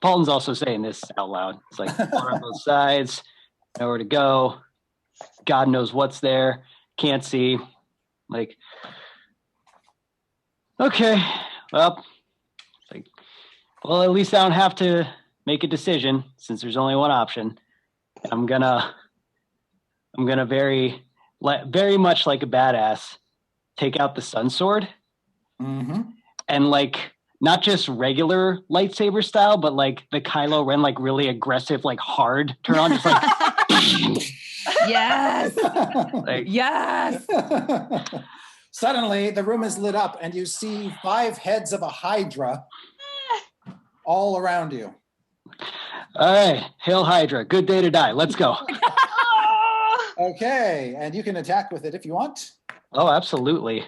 Paltin's also saying this out loud. It's like water on both sides, nowhere to go. God knows what's there. Can't see. Like, okay, well, it's like, well, at least I don't have to make a decision since there's only one option. I'm gonna very much like a badass take out the sun sword and like not just regular lightsaber style, but like the Kylo Ren like really aggressive, like hard turn on, just like Yes. like, Yes. Suddenly, the room is lit up, and you see 5 heads of a Hydra all around you. all right, hail Hydra, good day to die. Let's go. Okay, and you can attack with it if you want. Oh, absolutely.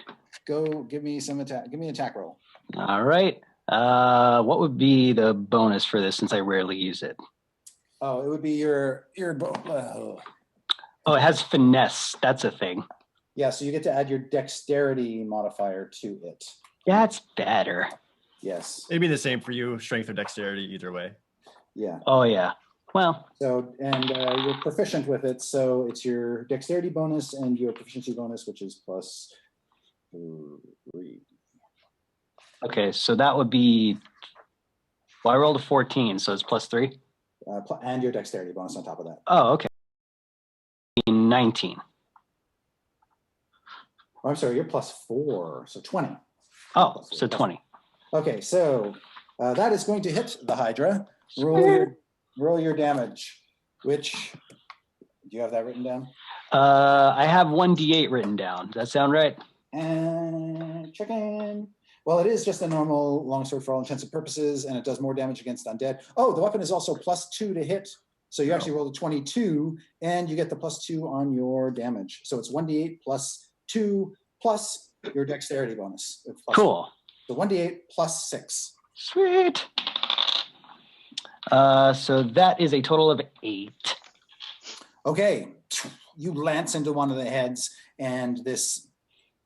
Go, give me some attack. Give me an attack roll. All right. What would be the bonus for this since I rarely use it? Oh, it would be your Oh, it has finesse. That's a thing. yeah. So you get to add your dexterity modifier to it. That's better. Yes. It'd be the same for you, strength or dexterity, either way. Yeah. Oh, yeah. Well, So, and you're proficient with it. So it's your dexterity bonus and your proficiency bonus, which is plus 3. okay. So that would be, well, I rolled a 14, so it's plus 3. And your dexterity bonus on top of that. Oh, okay. 19. Oh, I'm sorry, you're plus 4, so 20. Oh, so 20. Okay, so that is going to hit the Hydra. Roll your damage, which, do you have that written down? I have 1d8 written down. Does that sound right? And check in. Well, it is just a normal longsword for all intents and purposes, and it does more damage against undead. Oh, the weapon is also plus 2 to hit. So you actually rolled a 22, and you get the plus 2 on your damage. So it's 1d8 plus 2 plus your dexterity bonus. Cool. So 1d8 plus 6. Sweet. So that is a total of 8. Okay, you lance into one of the heads, and this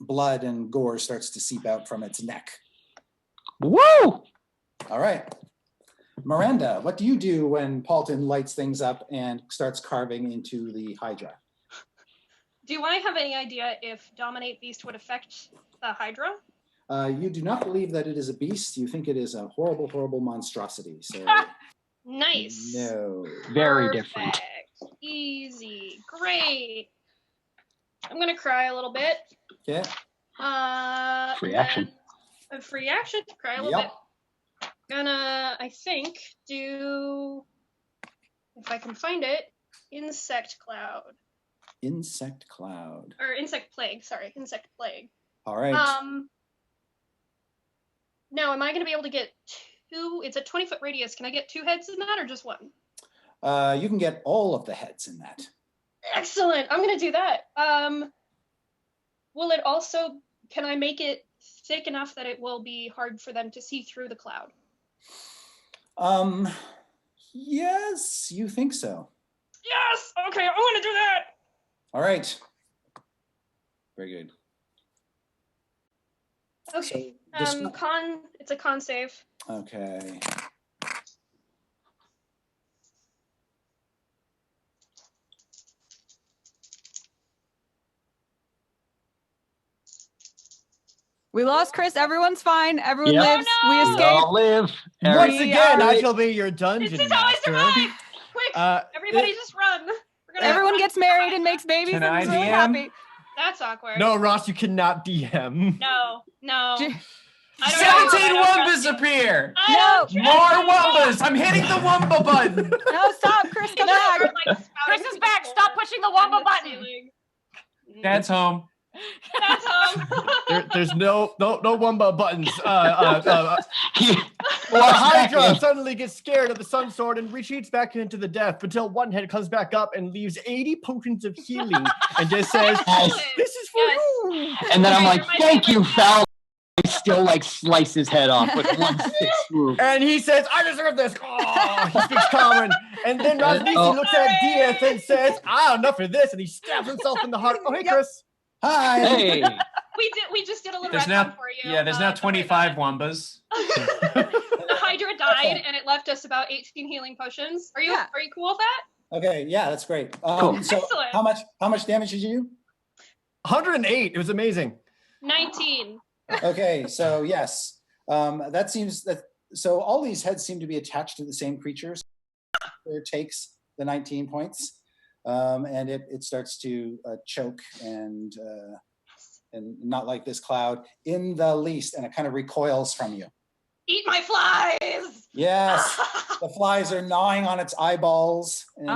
blood and gore starts to seep out from its neck. Woo! All right. Miranda, what do you do when Paltin lights things up and starts carving into the Hydra? Do I have any idea if Dominate Beast would affect the Hydra? You do not believe that it is a beast. You think it is a horrible, horrible monstrosity. So Nice. no. Very different. Perfect. Easy. Great. I'm gonna cry a little bit. Okay. Free action. A free action. Cry a little bit. Gonna, I think, do, if I can find it, insect cloud. Insect cloud. Or insect plague, sorry, insect plague. All right. Now, am I going to be able to get 2? It's a 20-foot radius. Can I get 2 heads in that or just 1? You can get all of the heads in that. Excellent. I'm going to do that. Will it also, can I make it thick enough that it will be hard for them to see through the cloud? Yes, you think so. Yes. Okay, I want to do that. All right. Very good. Okay. So It's a con save. Okay. We lost Chris. Everyone's fine. Everyone Yep. lives. Oh, no. We We escaped. all live. Once again, I are- shall be your dungeon This is how I master. survive. Quick, everybody just run. We're gonna Everyone gets married and makes babies Can and I is really DM? happy. That's awkward. No, Ross, you cannot DM. No. J- I don't 17 trust Wambas you. appear! I don't trust More you. Wambas! I'm hitting the Wamba button! No, stop. Chris, come No, back. we're, like, spouting Chris is back. people Stop pushing the on Wamba the button. ceiling. Dad's home. That's There's no Wamba buttons. He- The Hydra suddenly gets scared of the sun sword and retreats back into the death until one head comes back up and leaves 80 potions of healing and just says, Excellent. "This is for Yes. you." and then I'm Okay, like, you're my thank you, favorite Foul. still like slice his head off with one stick swoop. And he says, I deserve this. Oh, he speaks common. And then Rosnisi looks at Diaz and says, enough of this. And he stabs himself in the heart. Oh, hey, Chris. Hi. Hey, We just did a little There's retcon now for you. there's now don't worry about 25 Wambas. it. The Hydra died, and it left us about 18 healing potions. Are you cool with that? Okay, yeah, that's great. Cool. So Excellent. how much damage did you do? 108. It was amazing. 19. Okay, so yes, that seems that. So all these heads seem to be attached to the same creature. So it takes the 19 points, and it starts to choke and not like this cloud in the least, and it kind of recoils from you. Eat my flies! Yes, the flies are gnawing on its eyeballs. And,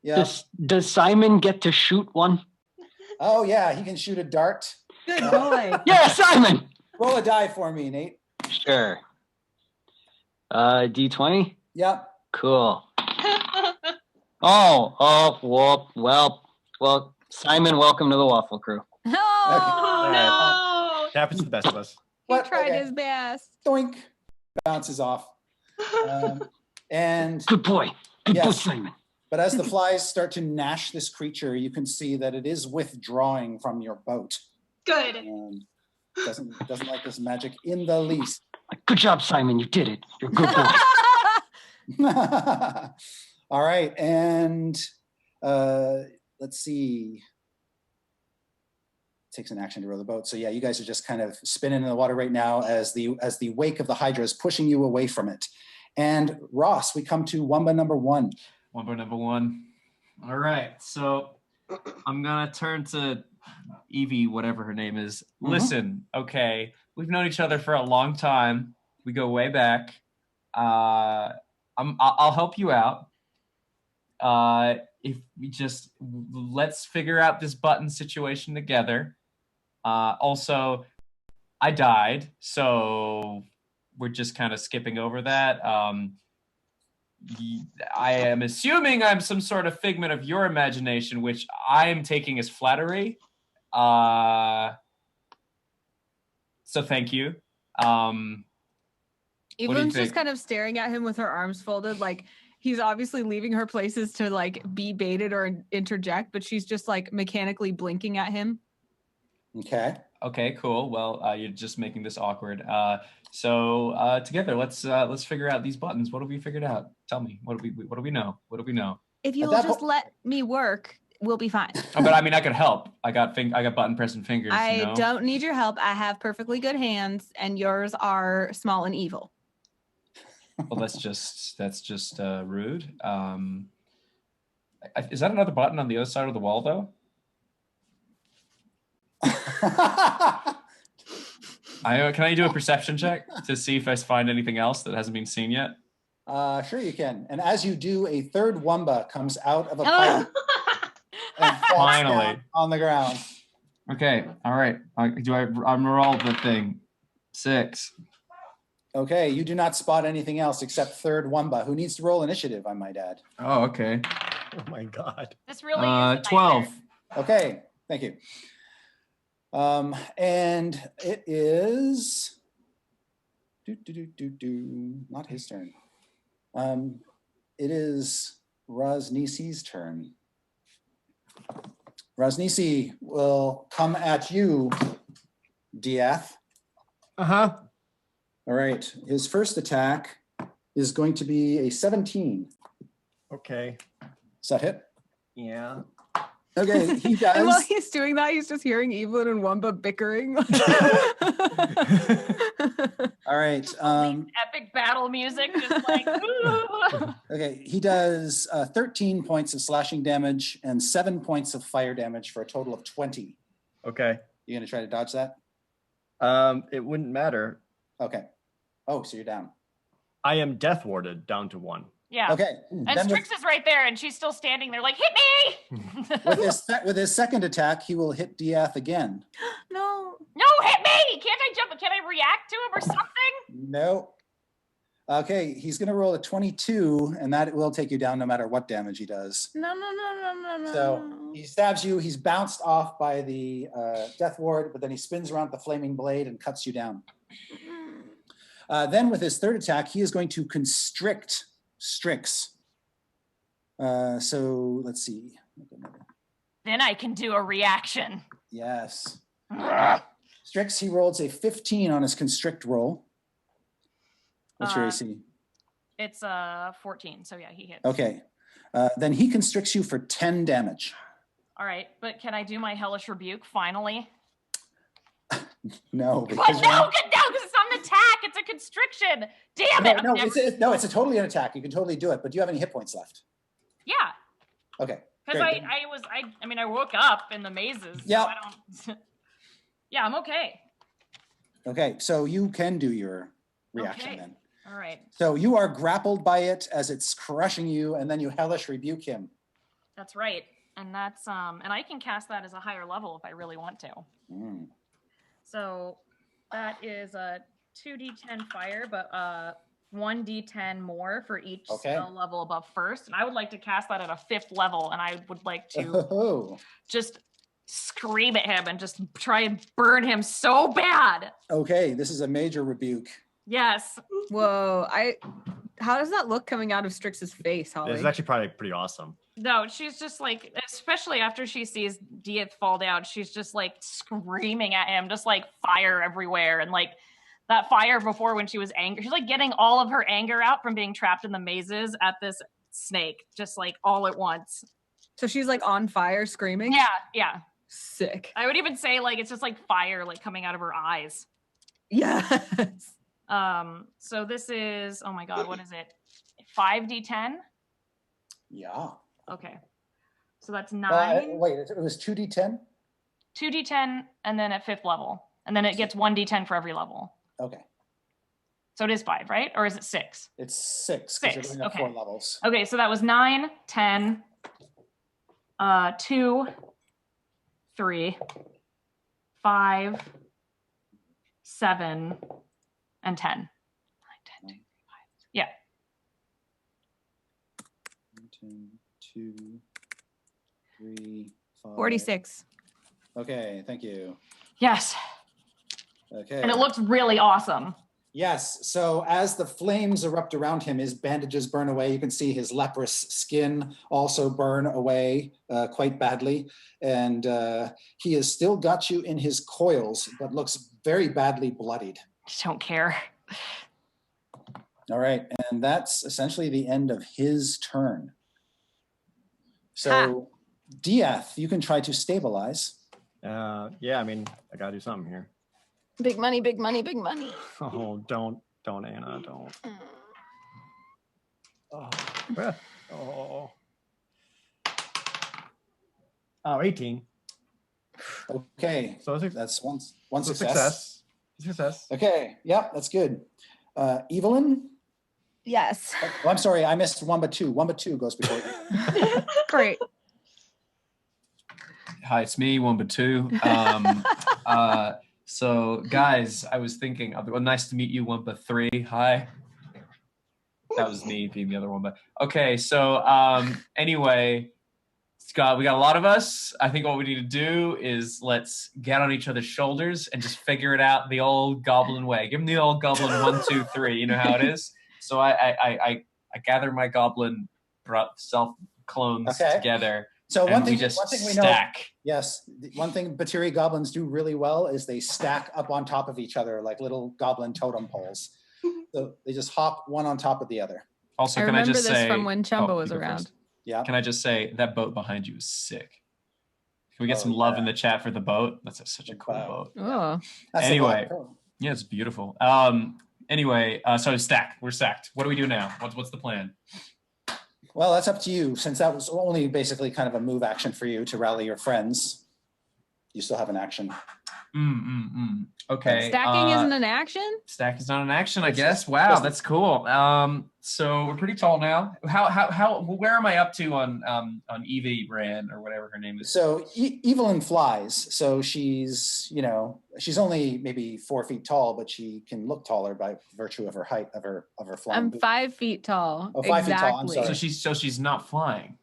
yeah. does Simon get to shoot one? Oh yeah, he can shoot a dart. Good boy. Yeah, Simon. Roll a die for me, Nate. Sure. D20. Yep. Cool. Well, Simon, welcome to the Waffle Crew. Oh no! Happens to the best of us. He What? tried Okay. his best. Doink. Bounces off. And Good boy. Good boy, Yes. Simon. but as the flies start to gnash this creature, you can see that it is withdrawing from your boat. Good. Doesn't like this magic in the least. Good job, Simon. You did it. You're a good boy. All right, and let's see. Takes an action to row the boat. So yeah, you guys are just kind of spinning in the water right now as the wake of the Hydra is pushing you away from it. And Ross, we come to Wamba number 1. Wamba number 1. All right, so I'm gonna turn to Evie, whatever her name is. Listen, okay, we've known each other for a long time. We go way back. I'll help you out. If we just let's figure out this button situation together. Also, I died, so we're just kind of skipping over that. I am assuming I'm some sort of figment of your imagination, which I am taking as flattery. So thank you. Evelyn's just think? kind of staring at him with her arms folded, like he's obviously leaving her places to like be baited or interject, but she's just like mechanically blinking at him. Okay. Okay, cool. Well, you're just making this awkward. So together, let's figure out these buttons. What have we figured out? Tell me. What do we know? What do we know? If you'll that just let me work, we'll be fine. Oh, but I mean, I could help. I got button pressing fingers. I you know? don't need your help. I have perfectly good hands, and yours are small and evil. Well, that's just rude. Is that another button on the other side of the wall, though? Can I do a perception check to see if I find anything else that hasn't been seen yet? Sure you can. And as you do, a third Wamba comes out of a pipe and falls Finally. down on the ground. Okay, all right. I'm gonna roll the thing. 6. Okay, you do not spot anything else except third Wamba, who needs to roll initiative, I might add. Oh, okay. Oh my God. This really is a 12. nightmare. Okay, thank you. And it is not his turn. It is Rosnisi's turn. Rosnisi will come at you, Diath. Uh-huh. All right, his first attack is going to be a 17. Okay. Does that hit? Yeah. Okay, he And while does. he's doing that, he's just hearing Evelyn and Wamba bickering. All right. Epic battle music, just like. Ooh. Okay, he does 13 points of slashing damage and 7 points of fire damage for a total of 20. Okay. You gonna try to dodge that? It wouldn't matter. Okay. Oh, so you're down. I am death warded down to 1. Yeah. Okay. And Then Strix is right there, and she's still standing there, like, hit me! with his second attack, he will hit Diath again. No. No, hit me! Can't I jump? Can I react to him or something? No. Okay, he's going to roll a 22, and that will take you down no matter what damage he does. No. So he stabs you. He's bounced off by the death ward, but then he spins around the flaming blade and cuts you down. Then with his third attack, he is going to constrict Strix. So let's see. Then I can do a reaction. Yes. Strix, he rolls a 15 on his constrict roll. What's your AC? It's 14, so yeah, he hits. Okay. Then he constricts you for 10 damage. All right, but can I do my hellish rebuke finally? No. What? No, because it's not an attack. It's a constriction. Damn it. No, it's a totally an attack. You can totally do it, but do you have any hit points left? Yeah. Okay. Because I woke up in the mazes. Yeah. So I don't. Yeah, I'm okay. Okay, so you can do your reaction then. All right. So you are grappled by it as it's crushing you, and then you hellish rebuke him. That's right. And that's and I can cast that as a higher level if I really want to. Mm. So that is a 2d10 fire, but 1d10 more for each spell level above first. And I would like to cast that at a 5th level, and I would like to just scream at him and just try and burn him so bad. Okay, this is a major rebuke. Yes. Whoa, how does that look coming out of Strix's face, Holly? This is actually probably pretty awesome. No, she's just like, especially after she sees Dieth fall down, she's just like screaming at him, just like fire everywhere. And like that fire before when she was angry, she's like getting all of her anger out from being trapped in the mazes at this snake, just like all at once. So she's like on fire screaming? Yeah. Sick. I would even say like it's just like fire like coming out of her eyes. Yes. So this is, oh my God, what is it? 5d10? Yeah. Okay. So that's 9. Wait, it was 2d10? 2d10 and then at 5th level. And then it gets 1d10 for every level. Okay. So it is 5, right? Or is it 6? It's 6. 6, okay. 4 levels. Okay, so that was 9, 10, 2, 3, 5, 7, and 10. 9, 10, 2, 3, 5. Yeah. 10, 2, 3, 5. 46. Okay, thank you. Yes. Okay. And it looks really awesome. Yes, so as the flames erupt around him, his bandages burn away. You can see his leprous skin also burn away quite badly. And he has still got you in his coils, but looks very badly bloodied. Just don't care. All right, and that's essentially the end of his turn. So, Dieth, you can try to stabilize. Yeah, I mean, I gotta do something here. Big money, big money, big money. Oh, don't, Anna, don't. Oh, 18. Okay, So that's one so success. Success. Okay, yep, that's good. Evelyn? Yes. Oh, I'm sorry, I missed Wamba 2. Wamba 2 goes before you. Great. Hi, it's me, Wamba 2. So, guys, I was thinking, well, nice to meet you, Wamba 3. Hi. That was me being the other Wamba. Okay, so anyway, we got a lot of us. I think what we need to do is let's get on each other's shoulders and just figure it out the old goblin way. Give them the old goblin 1, 2, 3. You know how it is? So I gather my goblin self clones together. So one thing we stack. know, yes, one thing Batiri goblins do really well is they stack up on top of each other like little goblin totem poles. So they just hop one on top of the other. Also, I can I remember just this say, from when Chumba was around. First. Yeah. Can I just say that boat behind you is sick? Can we get some love in the chat for the boat? That's such a cool boat. Oh. Anyway, yeah, it's beautiful. Anyway, so we're stacked. What do we do now? What's the plan? Well, that's up to you, since that was only basically kind of a move action for you to rally your friends. You still have an action. Okay. Stacking isn't an action? Stack is not an action, I It's guess. just- Wow, that's cool. So we're pretty tall now. Where am I up to on Evie Brand or whatever her name is? So Evelyn flies. So she's, she's only maybe 4 feet tall, but she can look taller by virtue of her height of her flying. I'm 5 feet tall. Oh, 5 feet tall, I'm Exactly. sorry. So she's not flying.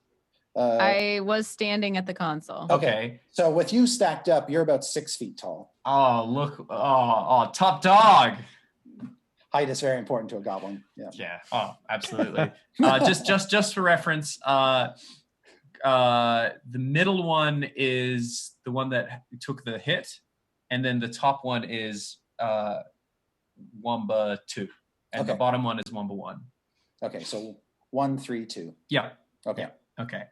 I was standing at the console. Okay. So with you stacked up, you're about 6 feet tall. Oh, look. Oh, top dog. Height is very important to a goblin. Yeah. Yeah. Oh, absolutely. Just for reference, the middle one is the one that took the hit, and then the top one is Wamba 2, and the bottom one is Wamba 1. Okay, so 1, 3, 2. Yeah. Okay. Okay.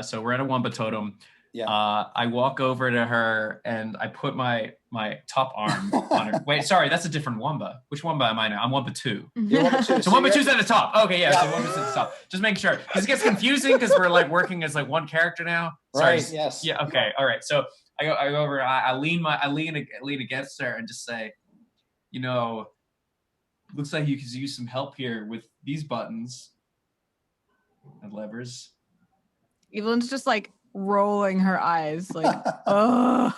So we're at a Wamba totem. Yeah. I walk over to her and I put my top arm on her. Wait, sorry, that's a different Wamba. Which Wamba am I now? I'm Wamba 2. You're Wamba 2. So Wamba 2's at the top. Okay, yeah. So Wamba's at the top. Just making sure. Because it gets confusing because we're like working as like one character now. Sorry. Right. Yes. Yeah. Okay. All right. So I go over. I lean against her and just say, looks like you could use some help here with these buttons and levers. Evelyn's just like rolling her eyes, like, ugh.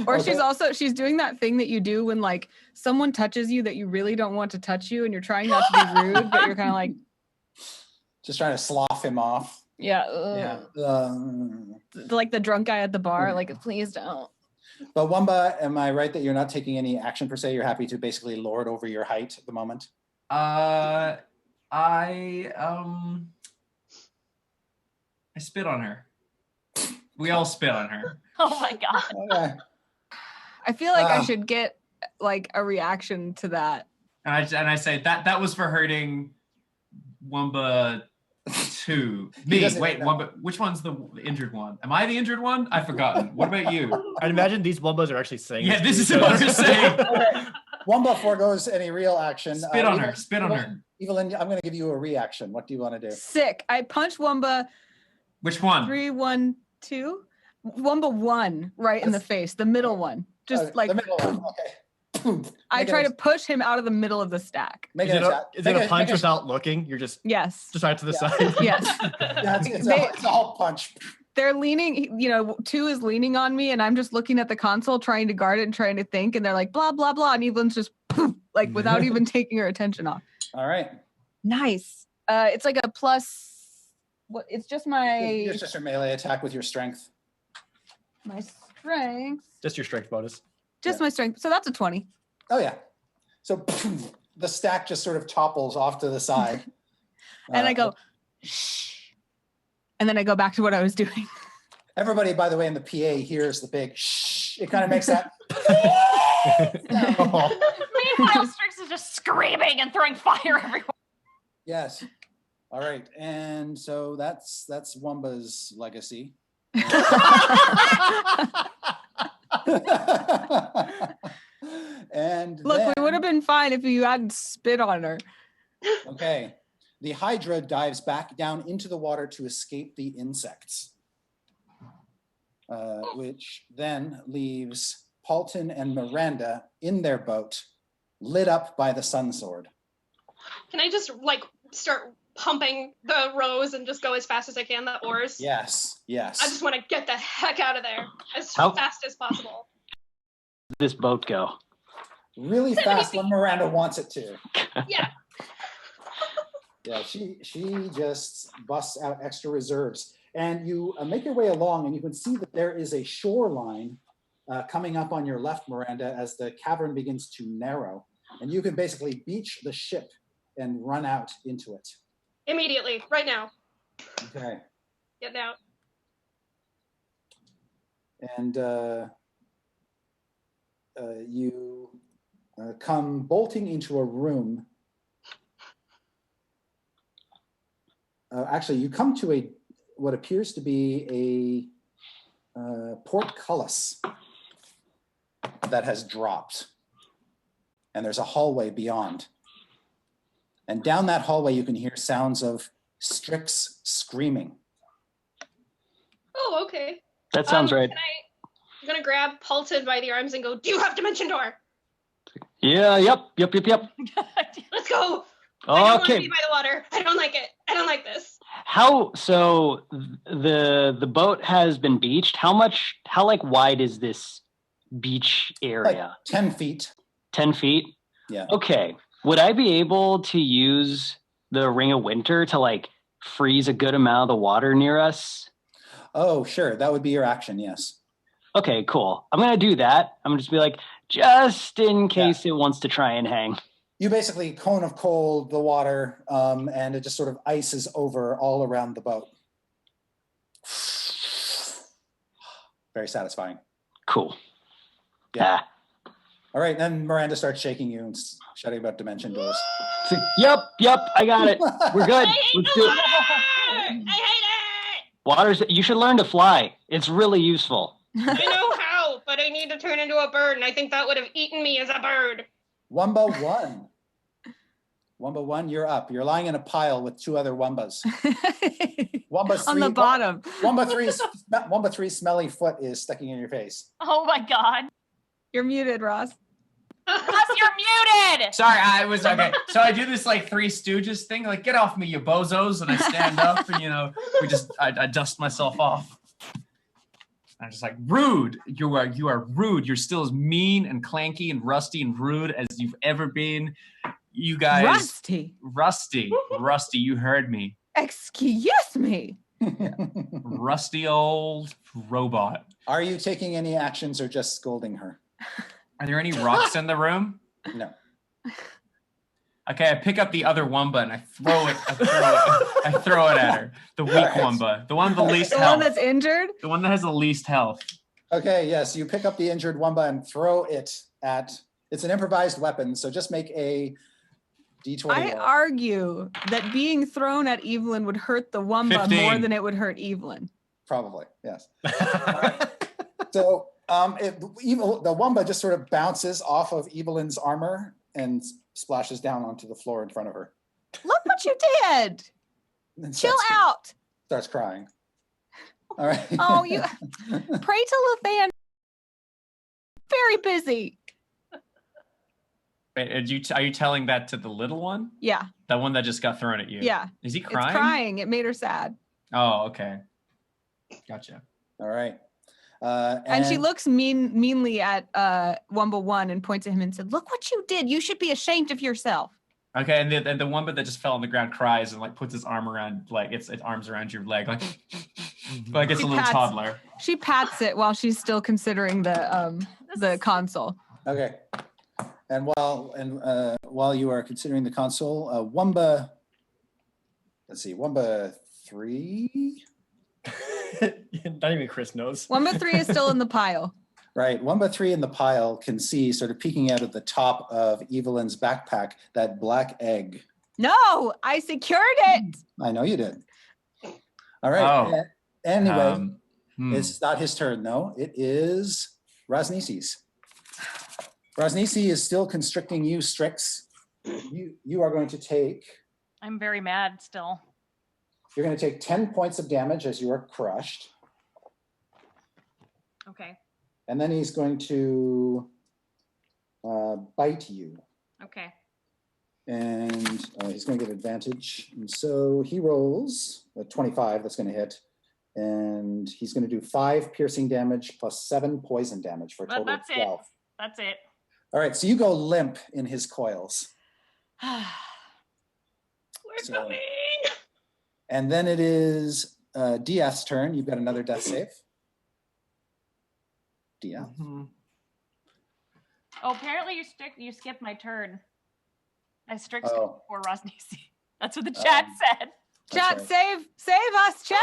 Or she's doing that thing that you do when like someone touches you that you really don't want to touch you and you're trying not to be rude, but you're kind of like just trying to slough him off. Yeah. Like the drunk guy at the bar, like, please don't. But Wamba, am I right that you're not taking any action per se? You're happy to basically lord over your height at the moment? I spit on her. We all spit on her. Oh my god. Okay. I feel like I should get like a reaction to that. And I say that was for hurting Wamba 2. Me. Wait, Wamba. Which one's the injured one? Am I the injured one? I've forgotten. What about you? I'd imagine these Wumbas are actually saying. Yeah, this is what I'm saying. Okay. Wamba foregoes any real action. Spit on her. Spit on her. Evelyn, I'm going to give you a reaction. What do you want to do? Sick. I punch Wamba. Which one? 3, 1, 2. Wamba 1 right in the face. The middle one. Just like the middle one. Okay. I try to push him out of the middle of the stack. Is it a punch without looking? You're just right to the side. Yes. Yeah, it's a Hulk punch. They're leaning, 2 is leaning on me, and I'm just looking at the console, trying to guard it and trying to think, and they're like, blah, blah, blah, and Evelyn's just, poof, like, without even taking her attention off. All right. Nice. It's like a plus, what? It's just It's just your melee attack with your strength. My strength. Just your strength bonus. Just my strength. So that's a 20. Oh, yeah. So the stack just sort of topples off to the side. And I go, shh. And then I go back to what I was doing. Everybody, by the way, in the PA hears the big shh. It kind of makes that. Meanwhile, Strix is just screaming and throwing fire everywhere. Yes. All right. And so that's Wamba's legacy. And look, then, we would have been fine if you hadn't spit on her. Okay. The Hydra dives back down into the water to escape the insects, which then leaves Paltin and Miranda in their boat, lit up by the sun sword. Can I just start pumping the rows and just go as fast as I can, the oars? Yes. I just want to get the heck out of there as fast as possible. This boat go? Really fast when Miranda wants it to. Yeah. Yeah, she just busts out extra reserves. And you make your way along, and you can see that there is a shoreline coming up on your left, Miranda, as the cavern begins to narrow. And you can basically beach the ship and run out into it. Immediately, right now. Okay. Getting out. And you come bolting into a room. Actually, you come to what appears to be a portcullis that has dropped. And there's a hallway beyond. And down that hallway, you can hear sounds of Strix screaming. Oh, okay. That sounds right. I'm gonna grab Paltin by the arms and go, do you have dimension door? Yeah, yep. Let's go. I don't want to Okay. be by the water. I don't like it. I don't like this. So the boat has been beached. How like wide is this beach area? Like 10 feet. 10 feet? Yeah. Okay. Would I be able to use the Ring of Winter to like freeze a good amount of the water near us? Oh, sure. That would be your action, yes. Okay, cool. I'm going to do that. I'm going to just be like, just in case it wants to try and hang. You basically cone of cold the water, and it just sort of ices over all around the boat. Very satisfying. Cool. Yeah. All right, then Miranda starts shaking you and shouting about dimension doors. Yep, I got it. We're good. Let's do it. I hate it. You should learn to fly. It's really useful. I know how, but I need to turn into a bird, and I think that would have eaten me as a bird. Wamba 1. Wamba 1, you're up. You're lying in a pile with 2 other Wambas. Wamba 3, On the bottom. Wamba 3's smelly foot is sticking in your face. Oh my god. You're muted, Ross. Ross, you're muted! Sorry, I was okay. So I do this like Three Stooges thing, like get off me, you bozos, and I stand up and I dust myself off. I'm just like, rude. You are rude. You're still as mean and clanky and rusty and rude as you've ever been. You guys Rusty, you heard me. Excuse me. Rusty old robot. Are you taking any actions or just scolding her? Are there any rocks in the room? No. Okay, I pick up the other Wamba and I throw it at her. The weak Wamba. The one with the least The health. one that's injured? The one that has the least health. Okay, yes, you pick up the injured Wamba and throw it at, it's an improvised weapon, so just make a D20 I roll. argue that being thrown at Evelyn would hurt the Wamba 15. more than it would hurt Evelyn. Probably, yes. So the Wamba just sort of bounces off of Evelyn's armor and splashes down onto the floor in front of her. Look what you did. And Chill out. Starts crying. All right. Oh, you pray to Lathan. Very busy. Wait, are you telling that to the little one? Yeah. That one that just got thrown at you? Yeah. Is he crying? It's crying. It made her sad. Oh, okay. Gotcha. All right. And she looks meanly at Wamba 1 and points at him and said, "Look what you did. You should be ashamed of yourself." Okay, and the Wamba that just fell on the ground cries and like puts his arm around, like its arms around your leg, like it's a little toddler. She pats it while she's still considering the console. Okay. And while you are considering the console, Wamba 3. Not even Chris knows. Wamba 3 is still in the pile. Right. Wamba 3 in the pile can see, sort of peeking out of the top of Evelyn's backpack, that black egg. No, I secured it. I know you did. All right. Oh. Anyway, it's not his turn, though. It is Rosnisi's. Rosnisi is still constricting you, Strix. You are going to take... I'm very mad still. You're going to take 10 points of damage as you are crushed. Okay. And then he's going to bite you. Okay. And he's going to get advantage. And so he rolls a 25, that's going to hit. And he's going to do 5 piercing damage plus 7 poison damage for a total of 12. That's it. All right, so you go limp in his coils. We're coming. And then it is Diath's turn. You've got another death save. Diath. Oh, apparently you skipped my turn. I Strix for Rosnisi. That's what the chat said. Chat, right. save us, chat.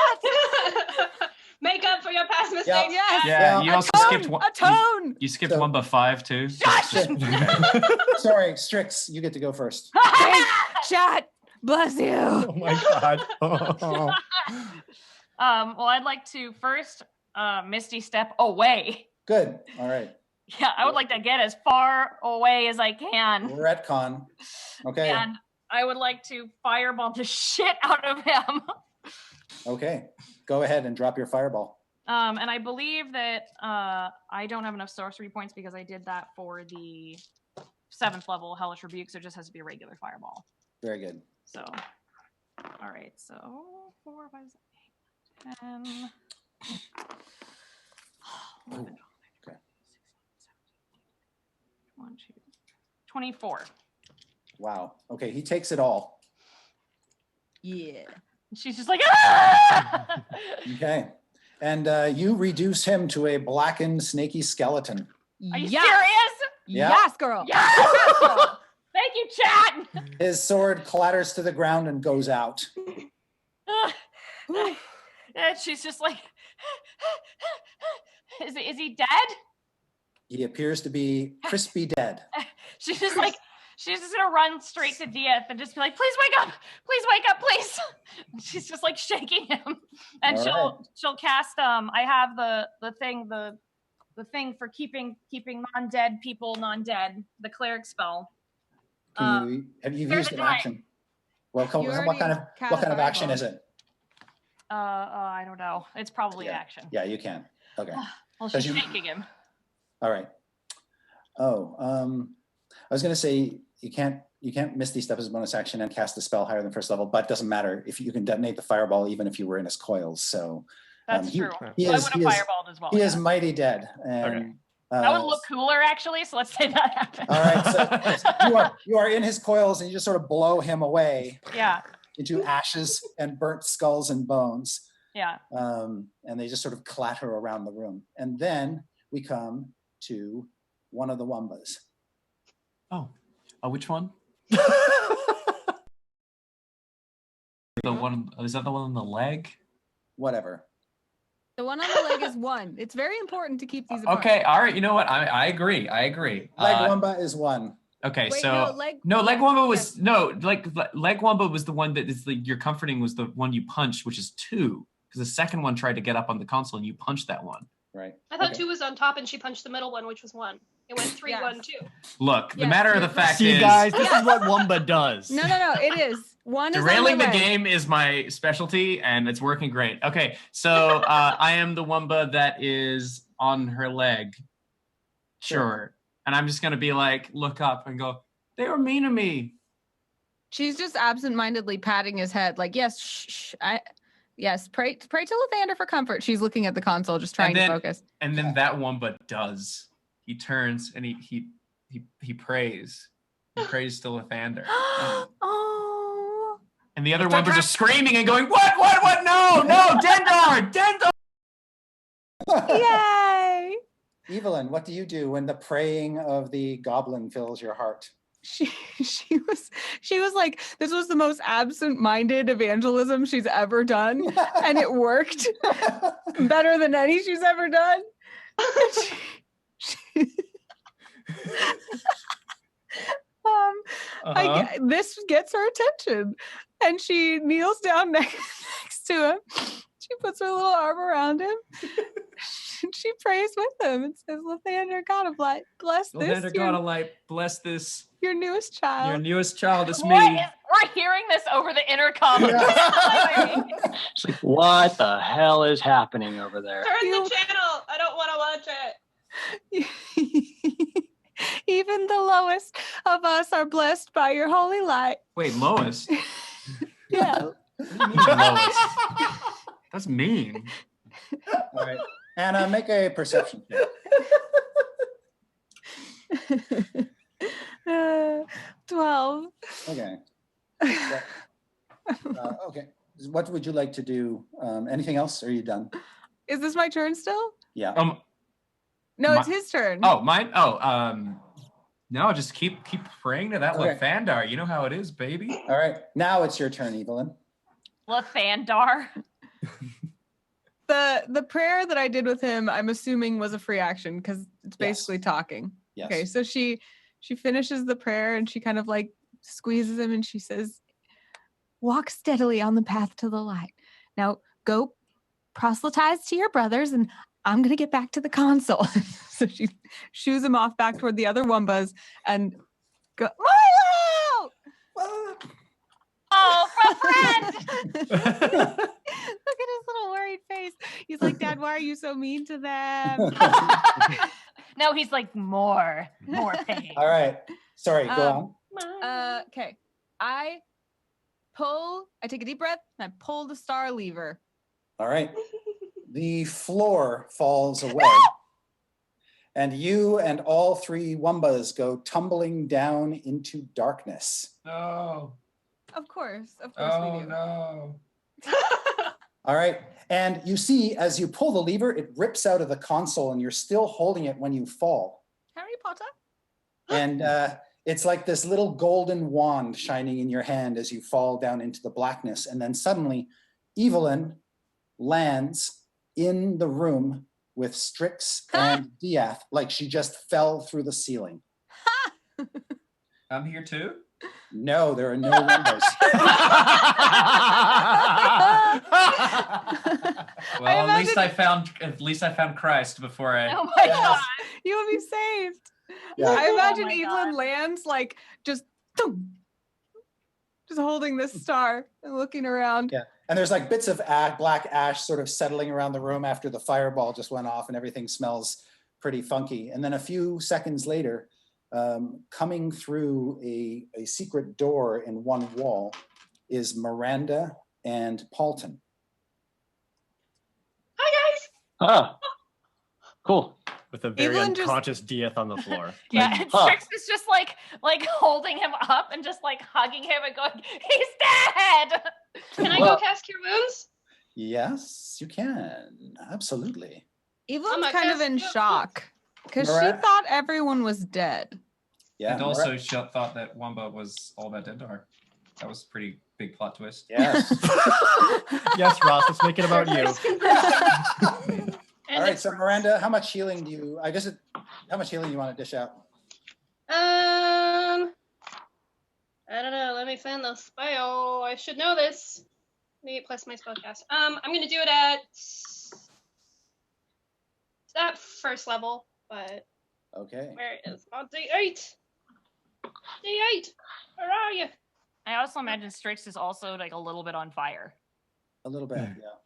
Make up for your past mistakes. Yep. Yes. Yeah, you also skipped one. A tone. You skipped Wamba 5 too. Sorry, Strix, you get to go first. Chat, bless you. Oh my god. Well, I'd like to first Misty step away. Good. All right. Yeah, I would like to get as far away as I can. Retcon. Okay. And I would like to fireball the shit out of him. Okay. Go ahead and drop your fireball. And I believe that I don't have enough sorcery points because I did that for the 7th level Hellish Rebuke, so it just has to be a regular fireball. Very good. So, all right, so 4, 5, 6, 8, 10. 11, Okay. 1, 2, 24. Wow. Okay, he takes it all. Yeah. She's just like, ah! Okay. And you reduce him to a blackened, snaky skeleton. Are you Yes. serious? Yeah. Yes, girl. Yes! Thank you, chat. His sword clatters to the ground and goes out. And she's just like, is he dead? He appears to be crispy dead. She's just like, she's just gonna run straight to DF and just be like, please wake up, please. And she's just like shaking him, and All she'll cast. I have the thing for keeping non-dead people non-dead. The cleric spell. Have you used an time. action? Well, You what kind already of cast action fireball. is it? I don't know. It's probably Yeah. action. Yeah, you can. Okay. Well, Does she's you- shaking him. All right. Oh, I was going to say you can't Misty Step as a bonus action and cast a spell higher than 1st level, but it doesn't matter if you can detonate the fireball even if you were in his coils. So That's he- true. he I is- would he have is- fireballed as well. He yeah. is mighty dead. And, Okay. That would look cooler, actually. So let's say that happened. All right. So you are in his coils and you just sort of blow him away Yeah. into ashes and burnt skulls and bones. Yeah. And they just sort of clatter around the room. And then we come to one of the Wambas. Oh, which one? The one, is that the one on the leg? Whatever. The one on the leg is 1. It's very important to keep these apart. Okay, all right. You know what? I agree. Leg Wamba is 1. Okay, Wait, so no, leg leg Wamba was yes. leg Wamba was the one that is your comforting was the one you punched, which is 2, because the second one tried to get up on the console and you punched that one. Right. I thought Okay. 2 was on top and she punched the middle one, which was 1. It went 3, Yes. 1, 2. Look, the Yes, matter of you're the fact See, is, guys, this is what Wamba does. No, it is. 1 is on derailing the leg. game is my specialty, and it's working great. Okay, so I am the Wamba that is on her leg. Sure. And I'm just gonna be like, look up and go, they were mean to me. She's just absentmindedly patting his head, like, yes, shh, yes, pray to Lathander for comfort. She's looking at the console, just trying to focus. And then that Wamba does. He turns and he prays. He prays to Lathander. Oh. And the other Wambas are screaming and going, what? No, Dendar! Yay! Evelyn, what do you do when the praying of the goblin fills your heart? She was like, this was the most absent-minded evangelism she's ever done, and it worked better than any she's ever done. This gets her attention, and she kneels down next to him. She puts her little arm around him. She prays with him and says, Lathander, God of light, bless this. Lathander, God of light, bless this. Your newest child. Your newest child is me. We're hearing this over the intercom. It's like, what the hell is happening over there? Turn the channel. I don't want to watch it. Even the lowest of us are blessed by your holy light. Wait, Lois? Yeah. Lois. That's mean. All right. Anna, make a perception check. 12. Okay. Okay. What would you like to do? Anything else? Or are you done? Is this my turn still? Yeah. No, it's his turn. Oh, mine? No, just keep praying to that Okay. Lathander. You know how it is, baby. All right. Now it's your turn, Evelyn. Lathander. The prayer that I did with him, I'm assuming was a free action because it's basically talking. Yes. Okay, so she finishes the prayer and she kind of like squeezes him and she says, walk steadily on the path to the light. Now go proselytize to your brothers and I'm going to get back to the console. So she shoos him off back toward the other Wombas and go, Milo! Oh, from friend. Look at his little worried face. He's like, Dad, why are you so mean to them? No, he's like, more pain. All right. Sorry, go on. Okay. I take a deep breath and I pull the star lever. All right. The floor falls away. And you and all 3 Wambas go tumbling down into darkness. No. Of course we do. No. All right. And you see, as you pull the lever, it rips out of the console and you're still holding it when you fall. Harry Potter? And it's like this little golden wand shining in your hand as you fall down into the blackness. And then suddenly, Evelyn lands in the room with Strix and Diath, like she just fell through the ceiling. I'm here too? No, there are no windows. Well, at least I found Christ before I. Oh my god! You will be saved. Yeah. I imagine my Evelyn God. lands like just holding this star and looking around. Yeah. And there's like bits of black ash sort of settling around the room after the fireball just went off and everything smells pretty funky. And then a few seconds later, coming through a secret door in one wall is Miranda and Paltin. Hi guys. Ah, cool. With a very Evelyn just- unconscious Dieth on the floor. Yeah, and Strix is just like holding him up and just like hugging him and going, "He's dead." Can I Well- go cast Cure Wounds? Yes, you can. Absolutely. Evelyn's I'm kind of not in gonna- shock because she Miranda- thought everyone was dead. Yeah. And also, she thought that Wamba was all that dead are. That was a pretty big plot twist. Yes. Yes, Ross, let's make it about you. And All right, it's- so Miranda, how much healing do you, how much healing do you want to dish out? I don't know. Let me find the spell. I should know this. 8 plus my spellcast. I'm gonna do it at first level, but Okay. where is my D8? D8, where are you? I also imagine Strix is also like a little bit on fire. A little bit, yeah.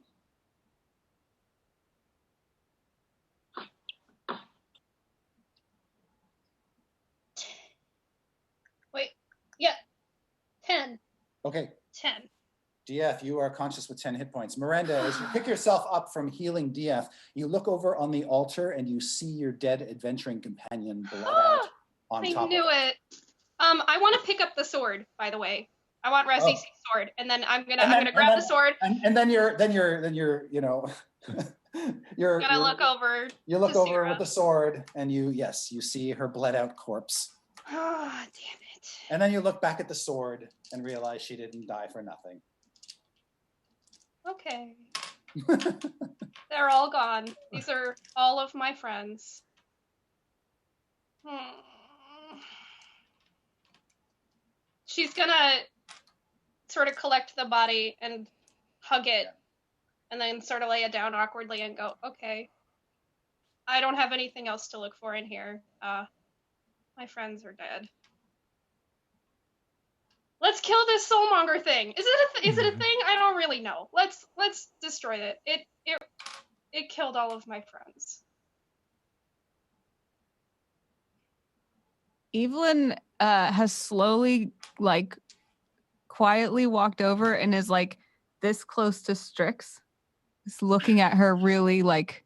Wait, yeah, 10. Okay. 10. Dieth, you are conscious with 10 hit points. Miranda, as you pick yourself up from healing Dieth, you look over on the altar and you see your dead adventuring companion bled out on I top knew of it. it. I want to pick up the sword, by the way. I want Razzi's sword, and then I'm gonna grab the sword. And then you're you know you're Gonna look over. You look to over Sarah. with the sword and you see her bled out corpse. Oh, damn it. And then you look back at the sword and realize she didn't die for nothing. Okay. They're all gone. These are all of my friends. She's gonna sort of collect the body and hug it, and then sort of lay it down awkwardly and go, okay. I don't have anything else to look for in here. My friends are dead. Let's kill this soulmonger thing. Is it a thing? I don't really know. Let's destroy it. It killed all of my friends. Evelyn has slowly, like, quietly walked over and is like this close to Strix, just looking at her really like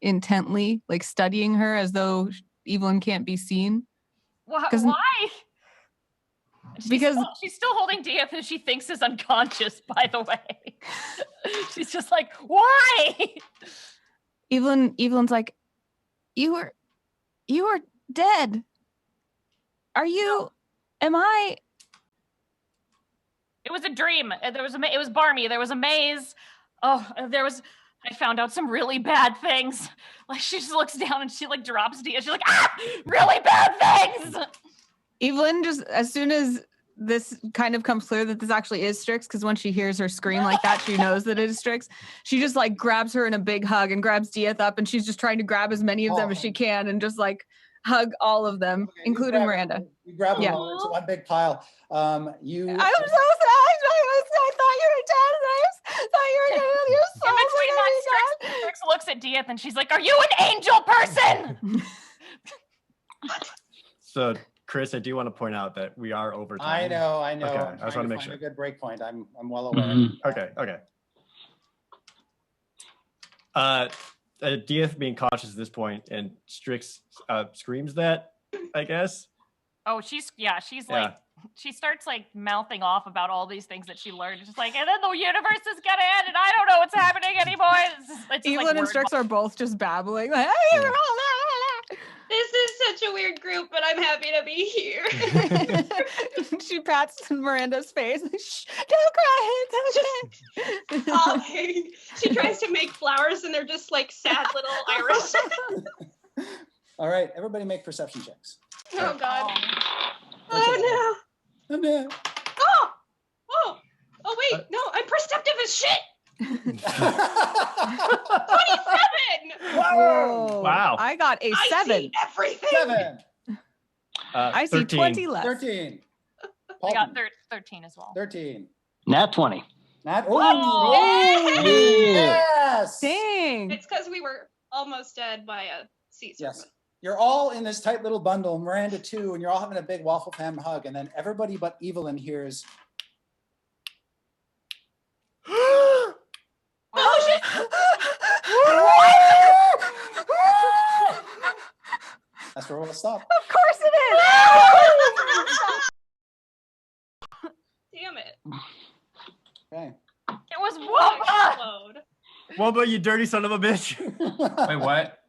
intently, like studying her as though Evelyn can't be seen. Why? 'Cause- Because- she's still holding Dieth, who she thinks is unconscious, by the way. She's just like, why? Evelyn's like, you are dead. Are you? Am I? It was a dream. It was barmy. There was a maze. Oh, I found out some really bad things. Like, she just looks down and she like drops Dieth. She's like, really bad things. Evelyn, just as soon as this kind of comes clear that this actually is Strix, because when she hears her scream like that, she knows that it is Strix. She just like grabs her in a big hug and grabs Dieth up, and she's just trying to grab as many of them as she can and just like hug all of them, Okay, including Miranda. You grab them Yeah. all into one big pile. I'm so sad. I thought you were dead. I thought you were dead. You're so In between that, gonna be Strix at Dieth and she's like, "Are you an angel person?" So, Chris, I do want to point out that we are over time. I know. Okay, I'm I just trying want to to make find sure. a good break point. I'm well aware. Mhm. Okay. Dieth being cautious at this point, and Strix screams that, I guess. Oh, she's like, she starts like mouthing off about all these things that she learned. She's like, and then the universe is gonna end, and I don't know what's happening anymore. It's just Evelyn like and Strix are both just babbling. Like, This is such a weird group, but I'm happy to be here. she pats Miranda's face. Shh, don't cry. It's okay. She tries to make flowers, and they're just like sad little iris. All right, everybody make perception checks. Oh God. Oh Oh no. no. Oh wait, no, I'm perceptive as shit. 27. Whoa. Wow. I got a I 7. see everything. 7. I see 13. 20 left. 13. I got Paltin, 13 as well. 13. Nat 20. Nat. Oh, Yes. Dang. It's because we were almost dead by a sea serpent. Yes. You're all in this tight little bundle, Miranda too, and you're all having a big waffle pan hug, and then everybody but Evelyn hears. Oh shit! That's where we'll stop. Of course it is. Damn it! Okay. It was Oh, Wamba. explode. Wamba, you dirty son of a bitch. Wait, what?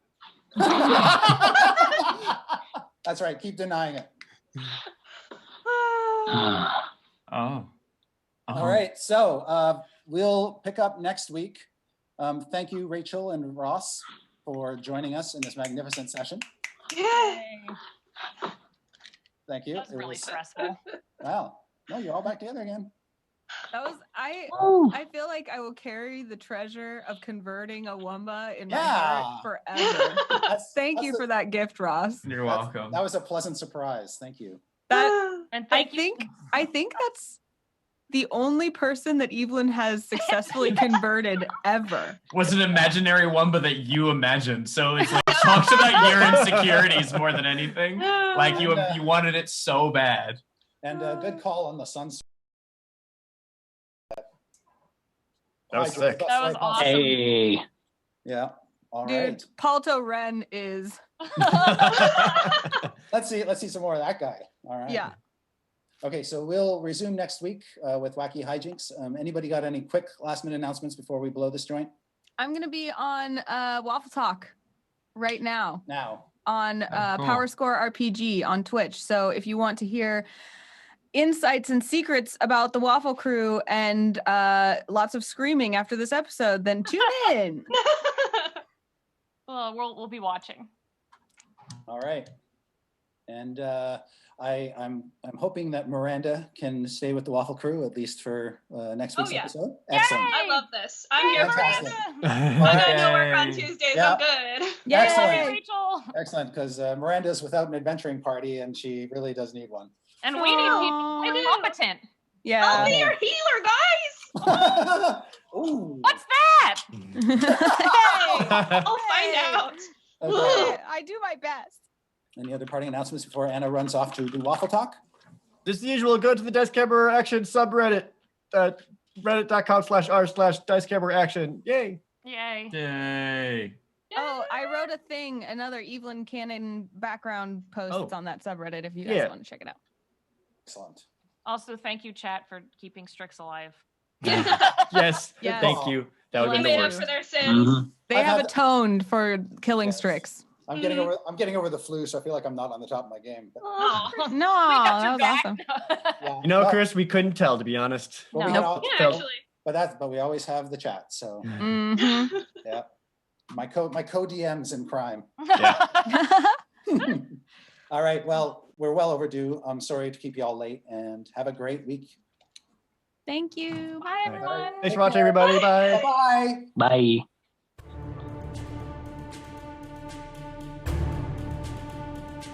That's right. Keep denying it. Oh. All right. So we'll pick up next week. Thank you, Rachel and Ross, for joining us in this magnificent session. Yeah. Thank you. That was really stressful. Wow. No, you're all back together again. That was I feel like I will carry the treasure of converting a Wamba in my heart forever. Thank you for that gift, Ross. You're welcome. That was a pleasant surprise. Thank you. That And I thank you. think that's the only person that Evelyn has successfully converted ever. Was an imaginary Wamba that you imagined. So it's like talks about your insecurities more than anything. Like you wanted it so bad. And a good call on the sun's. That was sick. That was awesome. Hey. Yeah. All Dude, right. Palto Ren is Let's see some more of that guy. All right. yeah. Okay, so we'll resume next week with Wacky Hijinks. Anybody got any quick last minute announcements before we blow this joint? I'm gonna be on Waffle Talk right now Now. on cool. Power Score RPG on Twitch. So if you want to hear insights and secrets about the Waffle Crew and lots of screaming after this episode, then tune in. Well, we'll be watching. All right. And I'm hoping that Miranda can stay with the Waffle Crew at least for next week's yeah. episode. Yay! Excellent. I love this. I'm here for Fantastic. this. I got no work on Yay. Tuesdays. Yeah. I'm good. Yay! Excellent. Rachel. Excellent, because Miranda's without an adventuring party and she really does need one. And we need people Aw. who are competent. I'll Yeah. be your healer, guys. Ooh. What's that? I'll find out. Okay. I do my best. Any other parting announcements before Anna runs off to do Waffle Talk? As usual, go to the Dice Camera Action subreddit, reddit.com/r/Dice Camera Action. Yay! Yay. Yay. Oh, I wrote a thing, another Evelyn Cannon background post Oh. that's on that subreddit if you guys Yeah. want to check it out. Excellent. Also, thank you, chat, for keeping Strix alive. Yes, Yes. thank you. That would They have They been made the up worst. for their sins. Mhm. They I've have had- atoned for killing Yes. Strix. I'm getting over the flu, so I feel like I'm not on the top of my game. But, Oh. No, We got your that was back. awesome. yeah. You know, But- Chris, we couldn't tell, to be honest. but we No. had all- Yeah, So- actually. but we always have the chat. So Mhm. yeah, my co DMs in crime. All right. Well, we're well overdue. I'm sorry to keep you all late, and have a great week. Thank you. Bye, everyone. Thanks for watching, everybody. Bye. Bye. Bye.